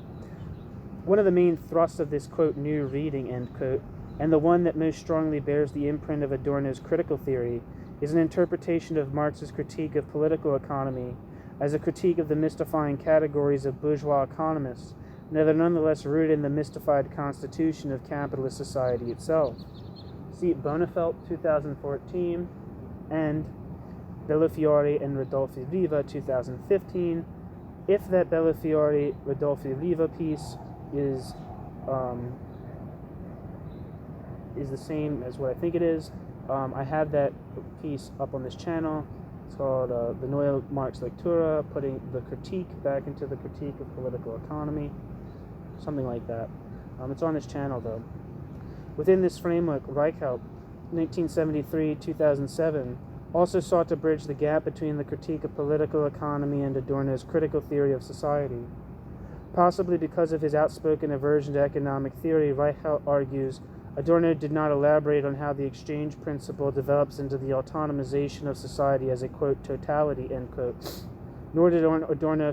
One of the main thrusts of this, quote, "new reading," end quote, and the one that most strongly bears the imprint of Adorno's critical theory, is an interpretation of Marx's critique of political economy as a critique of the mystifying categories of bourgeois economists, and they're nonetheless rooted in the mystified constitution of capitalist society itself. See Bonafelt, 2014, and Bellofiore and Redolfi Riva, 2015. If that Bellofiore Redolfi Riva piece is the same as what I think it is, I have that piece up on this channel. It's called the Neue Marx-Lektüre, putting the critique back into the critique of political economy, something like that. It's on this channel, though. Within this framework, Reichelt, 1973-2007, also sought to bridge the gap between the critique of political economy and Adorno's critical theory of society. Possibly because of his outspoken aversion to economic theory, Reichelt argues Adorno did not elaborate on how the exchange principle develops into the autonomization of society as a, quote, "totality," end quote. Nor did Adorno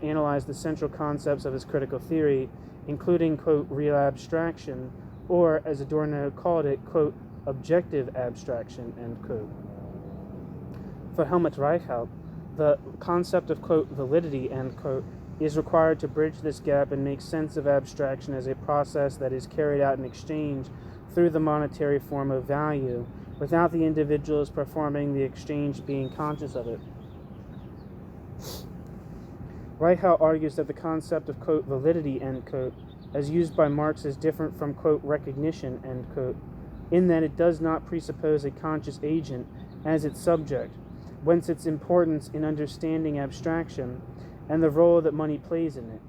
analyze the central concepts of his critical theory, including, quote, real abstraction, or, as Adorno called it, quote, objective abstraction, end quote. For Helmut Reichelt, the concept of, quote, validity, end quote, is required to bridge this gap and make sense of abstraction as a process that is carried out in exchange through the monetary form of value, without the individuals performing the exchange being conscious of it. Reichelt argues that the concept of, quote, validity, end quote, as used by Marx is different from, quote, recognition, end quote, in that it does not presuppose a conscious agent as its subject, whence its importance in understanding abstraction and the role that money plays in it.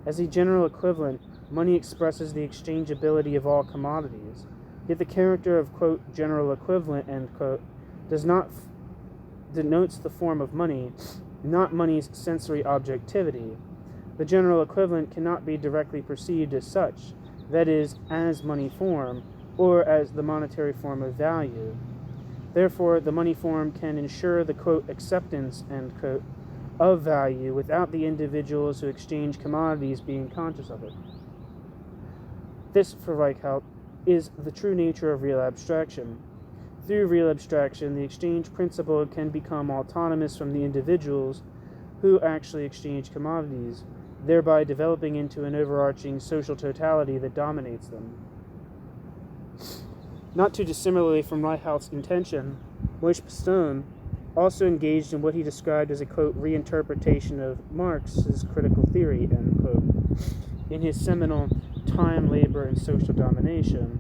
As a general equivalent, money expresses the exchangeability of all commodities, yet the character of, quote, general equivalent, end quote, denotes the form of money, not money's sensory objectivity. The general equivalent cannot be directly perceived as such, that is, as money form, or as the monetary form of value. Therefore, the money form can ensure the, quote, acceptance, end quote, of value without the individuals who exchange commodities being conscious of it. This, for Reichelt, is the true nature of real abstraction. Through real abstraction, the exchange principle can become autonomous from the individuals who actually exchange commodities, thereby developing into an overarching social totality that dominates them. Not too dissimilarly from Reichelt's intention, Moishe Postone also engaged in what he described as a, quote, reinterpretation of Marx's critical theory, end quote, in his seminal Time, Labor, and Social Domination.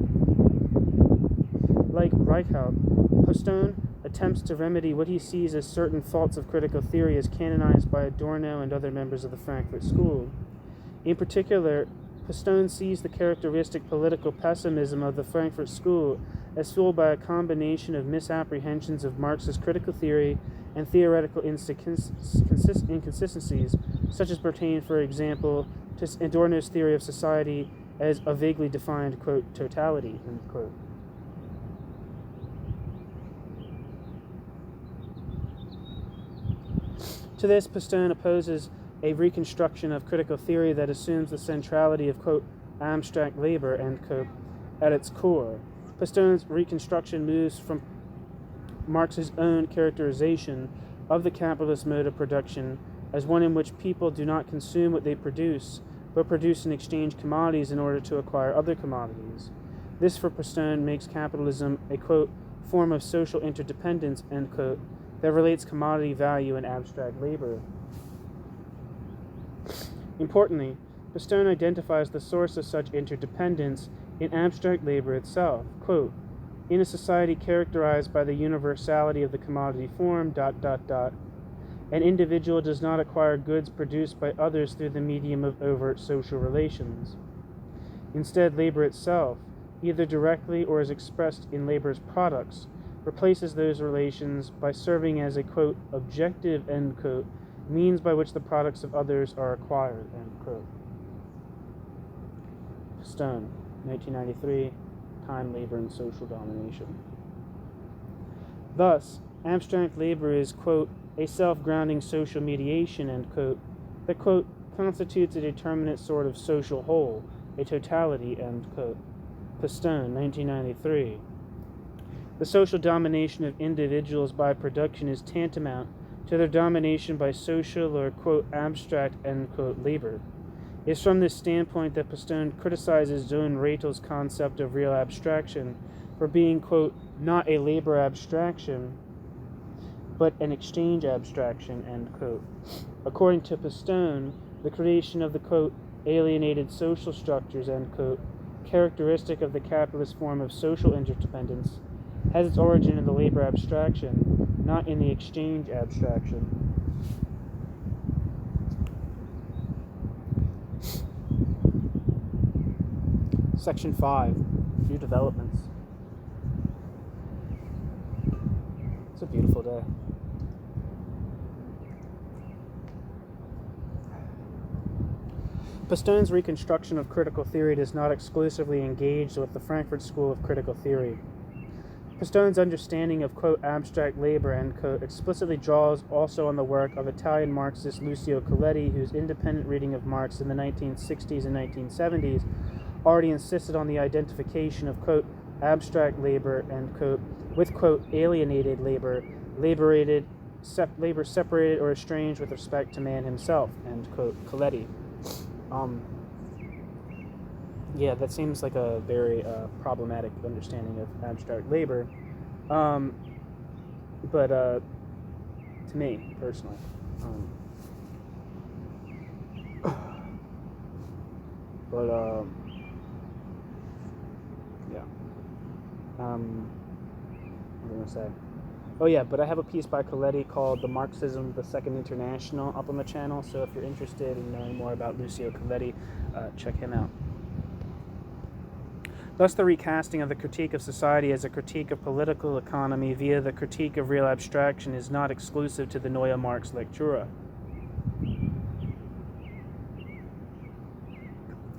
Like Reichelt, Postone attempts to remedy what he sees as certain faults of critical theory as canonized by Adorno and other members of the Frankfurt School. In particular, Postone sees the characteristic political pessimism of the Frankfurt School as fueled by a combination of misapprehensions of Marx's critical theory and theoretical inconsistencies, such as pertain, for example, to Adorno's theory of society as a vaguely defined, quote, totality, end quote. To this, Postone opposes a reconstruction of critical theory that assumes the centrality of, quote, abstract labor, end quote, at its core. Postone's reconstruction moves from Marx's own characterization of the capitalist mode of production as one in which people do not consume what they produce, but produce and exchange commodities in order to acquire other commodities. This, for Postone, makes capitalism a, quote, form of social interdependence, end quote, that relates commodity value and abstract labor. Importantly, Postone identifies the source of such interdependence in abstract labor itself. Quote, in a society characterized by the universality of the commodity form, an individual does not acquire goods produced by others through the medium of overt social relations. Instead, labor itself, either directly or as expressed in labor's products, replaces those relations by serving as a, quote, objective, end quote, means by which the products of others are acquired, end quote. Postone, 1993, Time, Labor, and Social Domination. Thus, abstract labor is, quote, a self-grounding social mediation, end quote, that, quote, constitutes a determinate sort of social whole, a totality, end quote. Postone, 1993. The social domination of individuals by production is tantamount to their domination by social or, quote, abstract, end quote, labor. It is from this standpoint that Postone criticizes Sohn-Rethel's concept of real abstraction for being, quote, not a labor abstraction, but an exchange abstraction, end quote. According to Postone, the creation of the, quote, alienated social structures, end quote, characteristic of the capitalist form of social interdependence, has its origin in the labor abstraction, not in the exchange abstraction. Section 5, New Developments. It's a beautiful day. Postone's reconstruction of critical theory does not exclusively engage with the Frankfurt School of critical theory. Pozzoni's understanding of, quote, abstract labor, end quote, explicitly draws also on the work of Italian Marxist Lucio Coletti, whose independent reading of Marx in the 1960s and 1970s already insisted on the identification of, quote, abstract labor, end quote, with, quote, alienated labor, labor separated or estranged with respect to man himself, end quote, Coletti. Yeah, that seems like a very problematic understanding of abstract labor, but to me, personally. Yeah. What was I going to say? Oh yeah, but I have a piece by Coletti called The Marxism, the Second International up on the channel, so if you're interested in knowing more about Lucio Coletti, check him out. Thus, the recasting of the critique of society as a critique of political economy via the critique of real abstraction is not exclusive to the Neue Marx-Lektüre.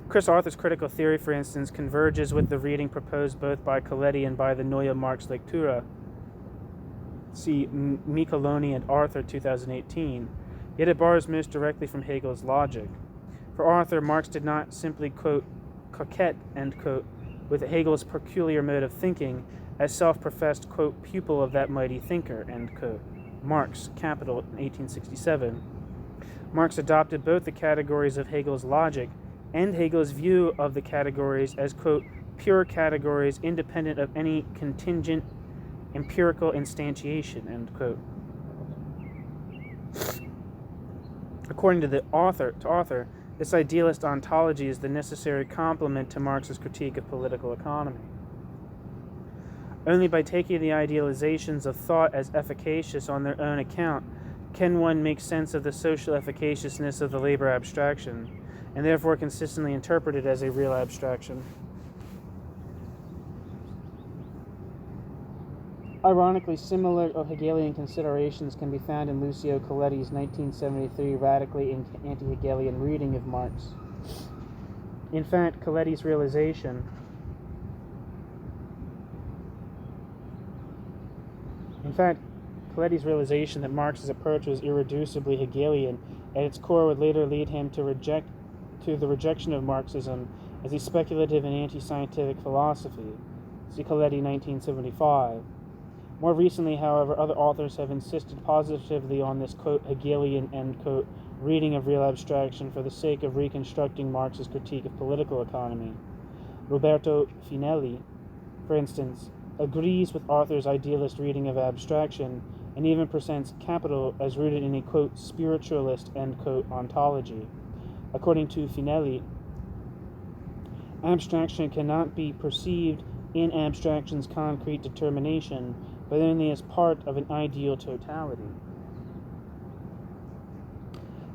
Chris Arthur's critical theory, for instance, converges with the reading proposed both by Coletti and by the Neue Marx-Lektüre. See Micheloni and Arthur, 2018. Yet it borrows most directly from Hegel's logic. For Arthur, Marx did not simply, quote, coquette, end quote, with Hegel's peculiar mode of thinking as self-professed, quote, pupil of that mighty thinker, end quote. Marx, Capital, 1867. Marx adopted both the categories of Hegel's logic and Hegel's view of the categories as, quote, pure categories independent of any contingent empirical instantiation, end quote. According to the author, this idealist ontology is the necessary complement to Marx's critique of political economy. Only by taking the idealizations of thought as efficacious on their own account can one make sense of the social efficaciousness of the labor abstraction, and therefore consistently interpret it as a real abstraction. Ironically, similar Hegelian considerations can be found in Lucio Coletti's 1973 radically anti-Hegelian reading of Marx. In fact, Coletti's realization that Marx's approach was irreducibly Hegelian at its core would later lead him to the rejection of Marxism as a speculative and anti-scientific philosophy. See Coletti, 1975. More recently, however, other authors have insisted positively on this, quote, Hegelian, end quote, reading of real abstraction for the sake of reconstructing Marx's critique of political economy. Roberto Finelli, for instance, agrees with Arthur's idealist reading of abstraction and even presents Capital as rooted in a, quote, spiritualist, end quote, ontology. According to Finelli, abstraction cannot be perceived in abstraction's concrete determination, but only as part of an ideal totality.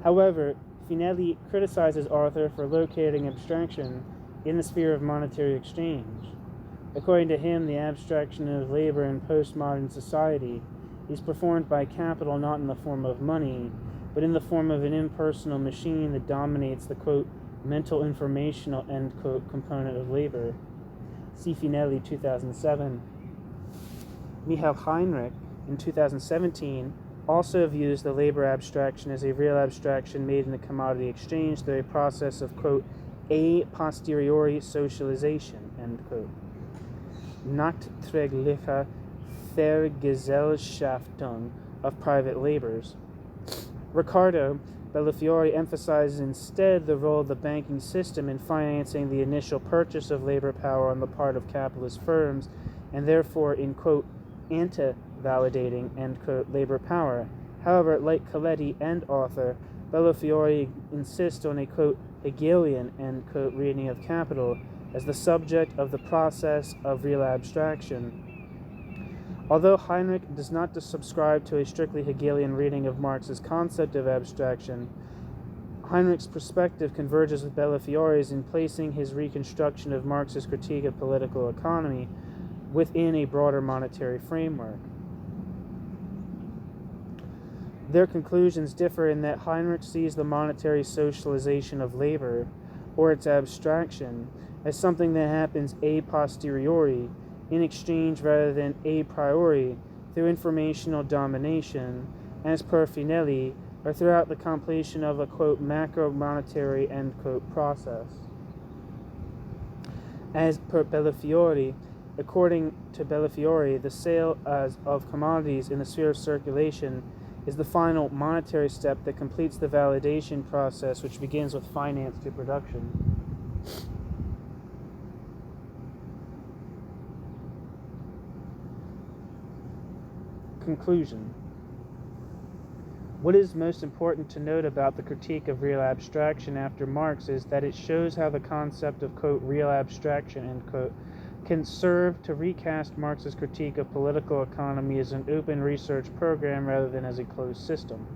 However, Finelli criticizes Arthur for locating abstraction in the sphere of monetary exchange. According to him, the abstraction of labor in postmodern society is performed by capital not in the form of money, but in the form of an impersonal machine that dominates the, quote, mental informational, end quote, component of labor. See Finelli, 2007. Michael Heinrich, in 2017, also views the labor abstraction as a real abstraction made in the commodity exchange through a process of, quote, a posteriori socialization, end quote. Nachträgliche Vergesellschaftung of private labors. Riccardo, Bellofiore emphasizes instead the role of the banking system in financing the initial purchase of labor power on the part of capitalist firms, and therefore in, quote, anti-validating, end quote, labor power. However, like Coletti and Arthur, Bellofiore insists on a, quote, Hegelian, end quote, reading of capital as the subject of the process of real abstraction. Although Heinrich does not subscribe to a strictly Hegelian reading of Marx's concept of abstraction, Heinrich's perspective converges with Bellofiore's in placing his reconstruction of Marx's critique of political economy within a broader monetary framework. Their conclusions differ in that Heinrich sees the monetary socialization of labor, or its abstraction, as something that happens a posteriori, in exchange rather than a priori, through informational domination, as per Finelli, or throughout the completion of a, quote, macro-monetary, end quote, process. As per Bellofiore, according to Bellofiore, the sale of commodities in the sphere of circulation is the final monetary step that completes the validation process, which begins with finance to production. Conclusion. What is most important to note about the critique of real abstraction after Marx is that it shows how the concept of, quote, real abstraction, end quote, can serve to recast Marx's critique of political economy as an open research program rather than as a closed system.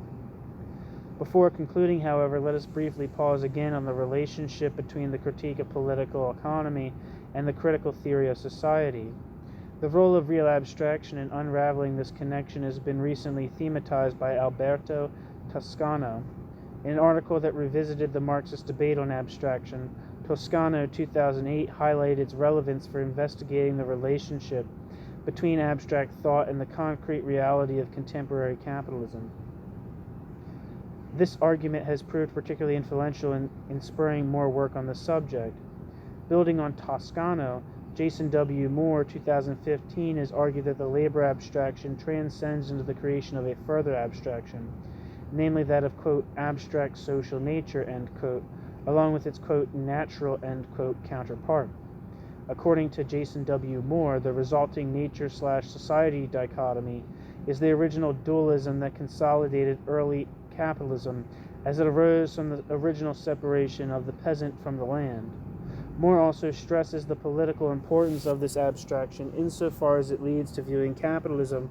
Before concluding, however, let us briefly pause again on the relationship between the critique of political economy and the critical theory of society. The role of real abstraction in unraveling this connection has been recently thematized by Alberto Toscano. In an article that revisited the Marxist debate on abstraction, Toscano 2008 highlighted its relevance for investigating the relationship between abstract thought and the concrete reality of contemporary capitalism. This argument has proved particularly influential in spurring more work on the subject. Building on Toscano, Jason W. Moore, 2015, has argued that the labor abstraction transcends into the creation of a further abstraction, namely that of, quote, abstract social nature, end quote, along with its, quote, natural, end quote, counterpart. According to Jason W. Moore, the resulting nature/society dichotomy is the original dualism that consolidated early capitalism as it arose from the original separation of the peasant from the land. Moore also stresses the political importance of this abstraction insofar as it leads to viewing capitalism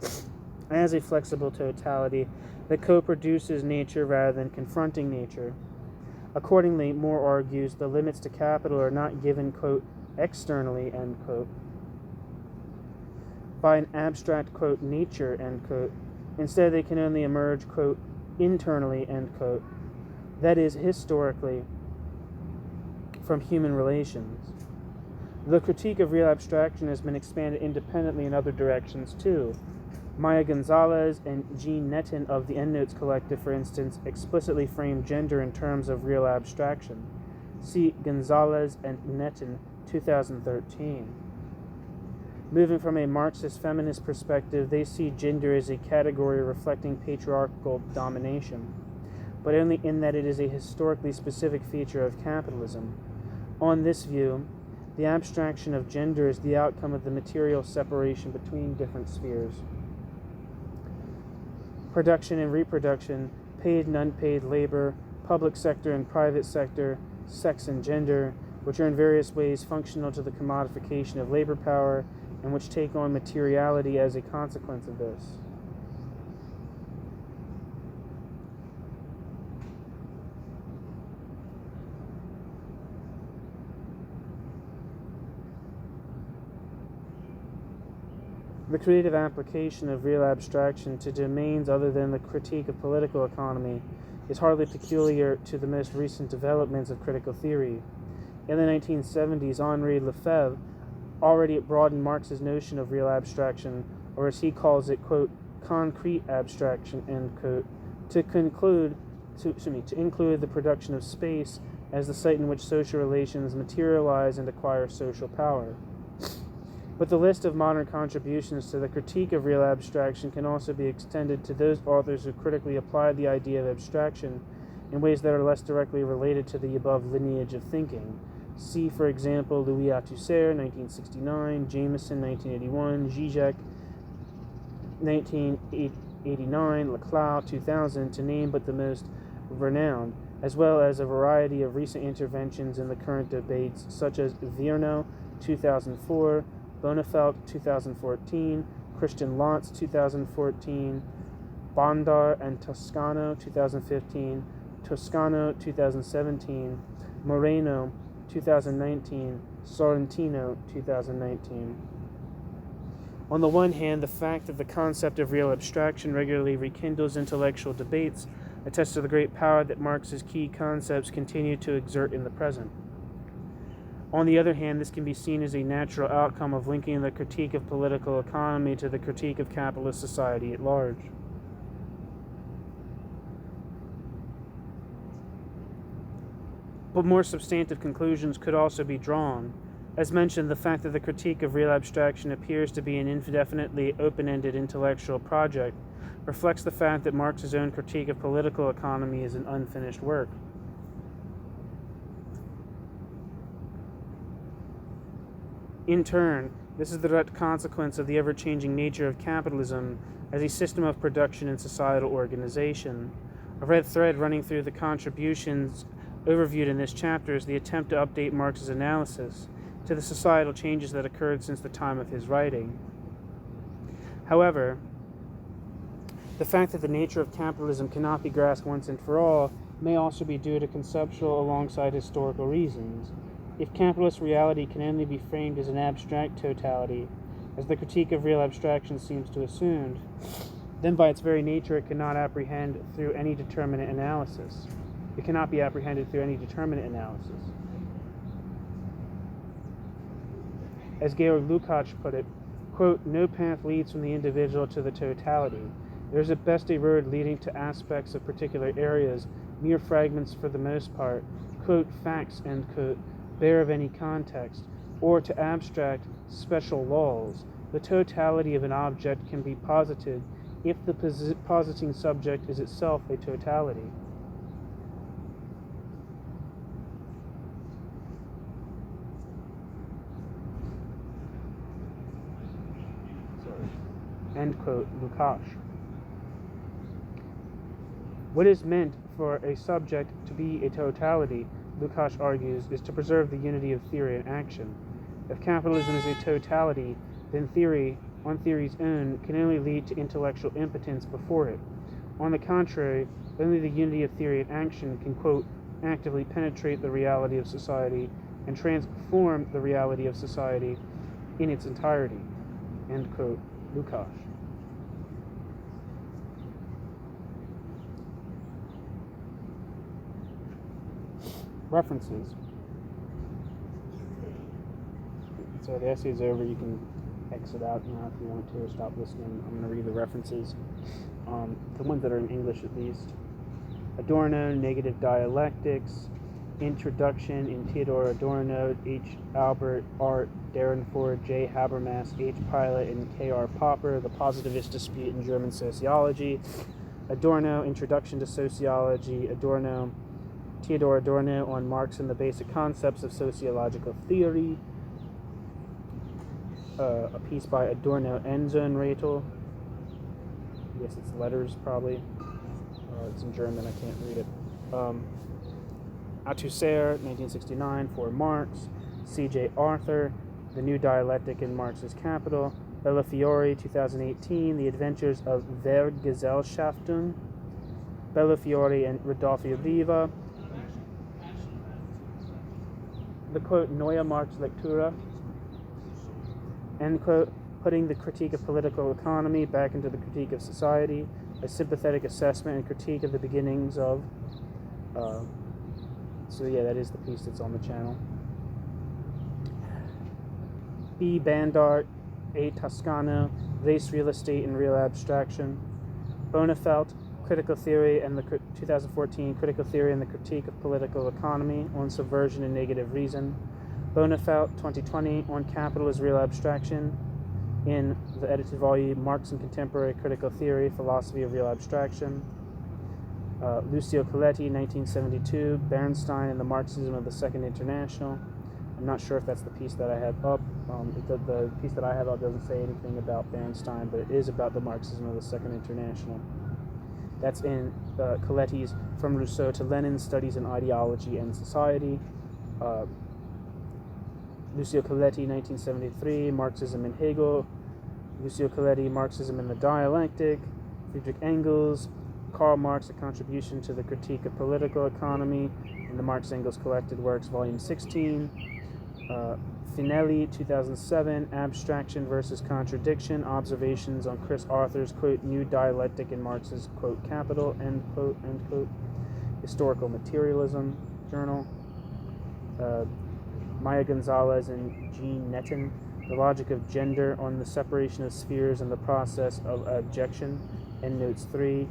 as a flexible totality that co-produces nature rather than confronting nature. Accordingly, Moore argues the limits to capital are not given, quote, externally, end quote, by an abstract, quote, nature, end quote. Instead, they can only emerge, quote, internally, end quote, that is, historically, from human relations. The critique of real abstraction has been expanded independently in other directions too. Maya Gonzalez and Jean Netton of the Endnotes Collective, for instance, explicitly frame gender in terms of real abstraction. See Gonzalez and Netton, 2013. Moving from a Marxist feminist perspective, they see gender as a category reflecting patriarchal domination, but only in that it is a historically specific feature of capitalism. On this view, the abstraction of gender is the outcome of the material separation between different spheres. Production and reproduction, paid and unpaid labor, public sector and private sector, sex and gender, which are in various ways functional to the commodification of labor power and which take on materiality as a consequence of this. The creative application of real abstraction to domains other than the critique of political economy is hardly peculiar to the most recent developments of critical theory. In the 1970s, Henri Lefebvre already broadened Marx's notion of real abstraction, or as he calls it, quote, concrete abstraction, end quote, to include the production of space as the site in which social relations materialize and acquire social power. But the list of modern contributions to the critique of real abstraction can also be extended to those authors who critically applied the idea of abstraction in ways that are less directly related to the above lineage of thinking. See, for example, Louis Althusser, 1969, Jameson, 1981, Zizek, 1989, Leclau, 2000, to name but the most renowned, as well as a variety of recent interventions in the current debates, such as Virno, 2004, Bonafelt, 2014, Christian Lotz, 2014, Bondar and Toscano, 2015, Toscano, 2017, Moreno, 2019, Sorrentino, 2019. On the one hand, the fact that the concept of real abstraction regularly rekindles intellectual debates attests to the great power that Marx's key concepts continue to exert in the present. On the other hand, this can be seen as a natural outcome of linking the critique of political economy to the critique of capitalist society at large. But more substantive conclusions could also be drawn. As mentioned, the fact that the critique of real abstraction appears to be an indefinitely open-ended intellectual project reflects the fact that Marx's own critique of political economy is an unfinished work. In turn, this is the direct consequence of the ever-changing nature of capitalism as a system of production and societal organization. A red thread running through the contributions overviewed in this chapter is the attempt to update Marx's analysis to the societal changes that occurred since the time of his writing. However, the fact that the nature of capitalism cannot be grasped once and for all may also be due to conceptual alongside historical reasons. If capitalist reality can only be framed as an abstract totality, as the critique of real abstraction seems to assume, then by its very nature it cannot apprehend through any determinate analysis. It cannot be apprehended through any determinate analysis. As Georg Lukács put it, quote, "No path leads from the individual to the totality. There is at best a road leading to aspects of particular areas, mere fragments for the most part, quote, facts, end quote, bare of any context, or to abstract special laws. The totality of an object can be posited if the positing subject is itself a totality." End quote, Lukács. What is meant for a subject to be a totality, Lukács argues, is to preserve the unity of theory and action. If capitalism is a totality, then theory, on theory's own, can only lead to intellectual impotence before it. On the contrary, only the unity of theory and action can, quote, actively penetrate the reality of society and transform the reality of society in its entirety. End quote, Lukács. References. So the essay is over. You can exit out now if you want to, or stop listening. I'm going to read the references, the ones that are in English at least. Adorno, Negative Dialectics, Introduction in Theodore Adorno, H. Albert, Art, Darenford, J. Habermas, H. Pilot, and K.R. Popper, The Positivist Dispute in German Sociology. Adorno, Introduction to Sociology, Adorno, Theodore Adorno on Marx and the Basic Concepts of Sociological Theory. A piece by Adorno and Sohn-Rethel. I guess it's letters, probably. It's in German, I can't read it. Althusser, 1969, for Marx. C.J. Arthur, The New Dialectic in Marx's Capital. Bellofiore, 2018, The Adventures of Vergesellschaftung. Bellofiore and Redolfi Riva. The quote, Neue Marx-Lektüre, end quote, putting the critique of political economy back into the critique of society, a sympathetic assessment and critique of the beginnings of, so yeah, that is the piece that's on the channel. B. Bandart, A. Toscano, Race, Real Estate, and Real Abstraction. Bonafelt, Critical Theory and the 2014 Critical Theory and the Critique of Political Economy on Subversion and Negative Reason. Bonafelt, 2020, on Capital as Real Abstraction in the edited volume Marx and Contemporary Critical Theory, Philosophy of Real Abstraction. Lucio Coletti, 1972, Bernstein and the Marxism of the Second International. I'm not sure if that's the piece that I have up. The piece that I have up doesn't say anything about Bernstein, but it is about the Marxism of the Second International. That's in Coletti's From Rousseau to Lenin, Studies in Ideology and Society. Lucio Coletti, 1973, Marxism and Hegel. Lucio Coletti, Marxism and the Dialectic. Friedrich Engels, Karl Marx, A Contribution to the Critique of Political Economy, in the Marx-Engels Collected Works, Volume 16. Finelli, 2007, Abstraction versus Contradiction, Observations on Chris Arthur's, quote, New Dialectic in Marx's, quote, Capital, end quote. Historical Materialism Journal. Maya Gonzalez and Jean Netton, The Logic of Gender on the Separation of Spheres and the Process of Abjection, Endnotes 3.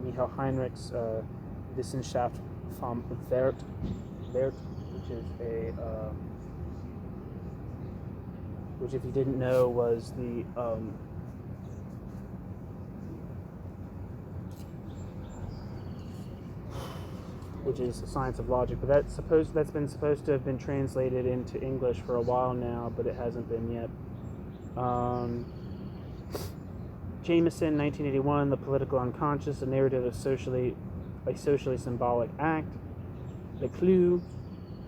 Michael Heinrich's Wissenschaft vom Wert, which is which, if you didn't know, was the which is the science of logic, but that's been supposed to have been translated into English for a while now, but it hasn't been yet. Jameson, 1981, The Political Unconscious, a narrative of a socially symbolic act. Leclue,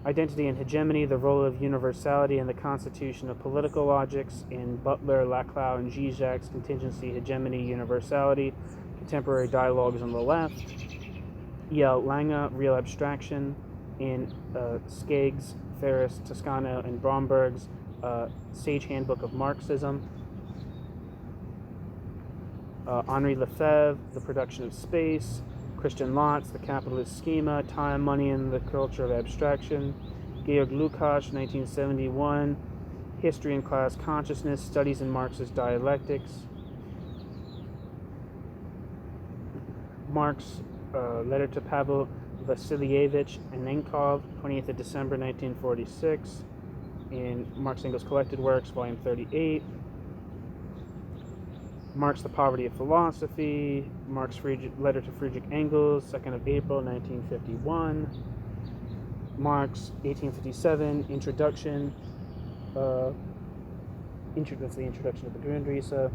Identity and Hegemony, the Role of Universality in the Constitution of Political Logics, in Butler, Laclau, and Zizek's Contingency, Hegemony, Universality, Contemporary Dialogues on the Left. E.L. Lange, Real Abstraction, in Skeggs, Ferris, Toscano, and Bromberg's Sage Handbook of Marxism. Henri Lefebvre, The Production of Space. Christian Lotz, The Capitalist Schema, Time, Money, and the Culture of Abstraction. Georg Lukács, 1971, History and Class Consciousness, Studies in Marxist Dialectics. Marx, Letter to Pavel Vasilyevich Annenkov, 20th of December, 1946, in Marx Engels Collected Works, Volume 38. Marx, The Poverty of Philosophy, Marx Letter to Friedrich Engels, 2nd of April, 1951. Marx, 1857, Introduction, that's the introduction of the Grundrisse.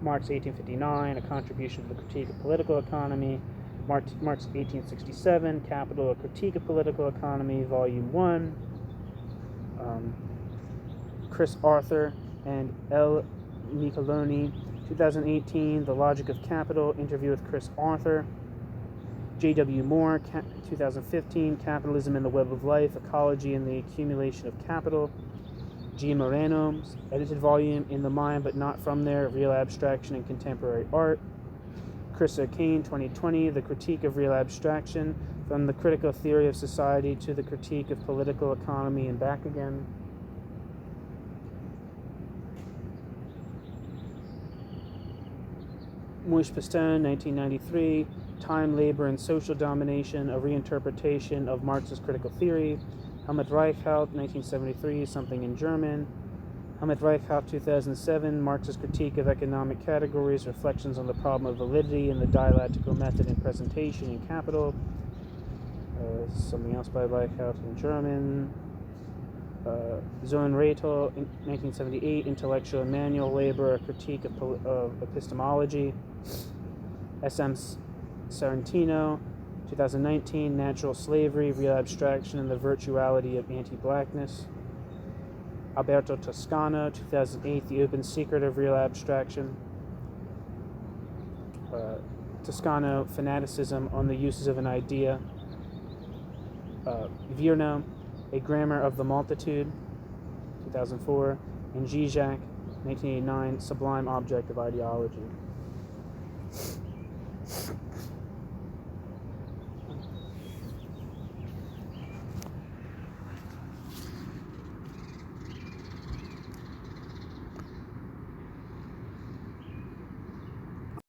Marx, 1859, A Contribution to the Critique of Political Economy. Marx, 1867, Capital, A Critique of Political Economy, Volume 1. Chris Arthur and L. Micheloni, 2018, The Logic of Capital, Interview with Chris Arthur. J.W. Moore, 2015, Capitalism and the Web of Life, Ecology and the Accumulation of Capital. G. Moreno's edited volume, In the Mind but Not From There, Real Abstraction and Contemporary Art. Chris O'Kane, 2020, The Critique of Real Abstraction, From the Critical Theory of Society to the Critique of Political Economy and Back Again. Moïse Pastone, 1993, Time, Labor, and Social Domination, A Reinterpretation of Marxist Critical Theory. Helmut Reichelt, 1973, Something in German. Helmut Reichelt, 2007, Marxist Critique of Economic Categories, Reflections on the Problem of Validity in the Dialectical Method in Presentation in Capital. Something else by Reichelt in German. Sohn-Rethel, 1978, Intellectual Manual Labor, A Critique of Epistemology. S.M. Sarantino, 2019, Natural Slavery, Real Abstraction, and the Virtuality of Anti-Blackness. Alberto Toscano, 2008, The Open Secret of Real Abstraction. Toscano, Fanaticism on the Uses of an Idea. Virno, A Grammar of the Multitude, 2004. And Zizek, 1989, Sublime Object of Ideology.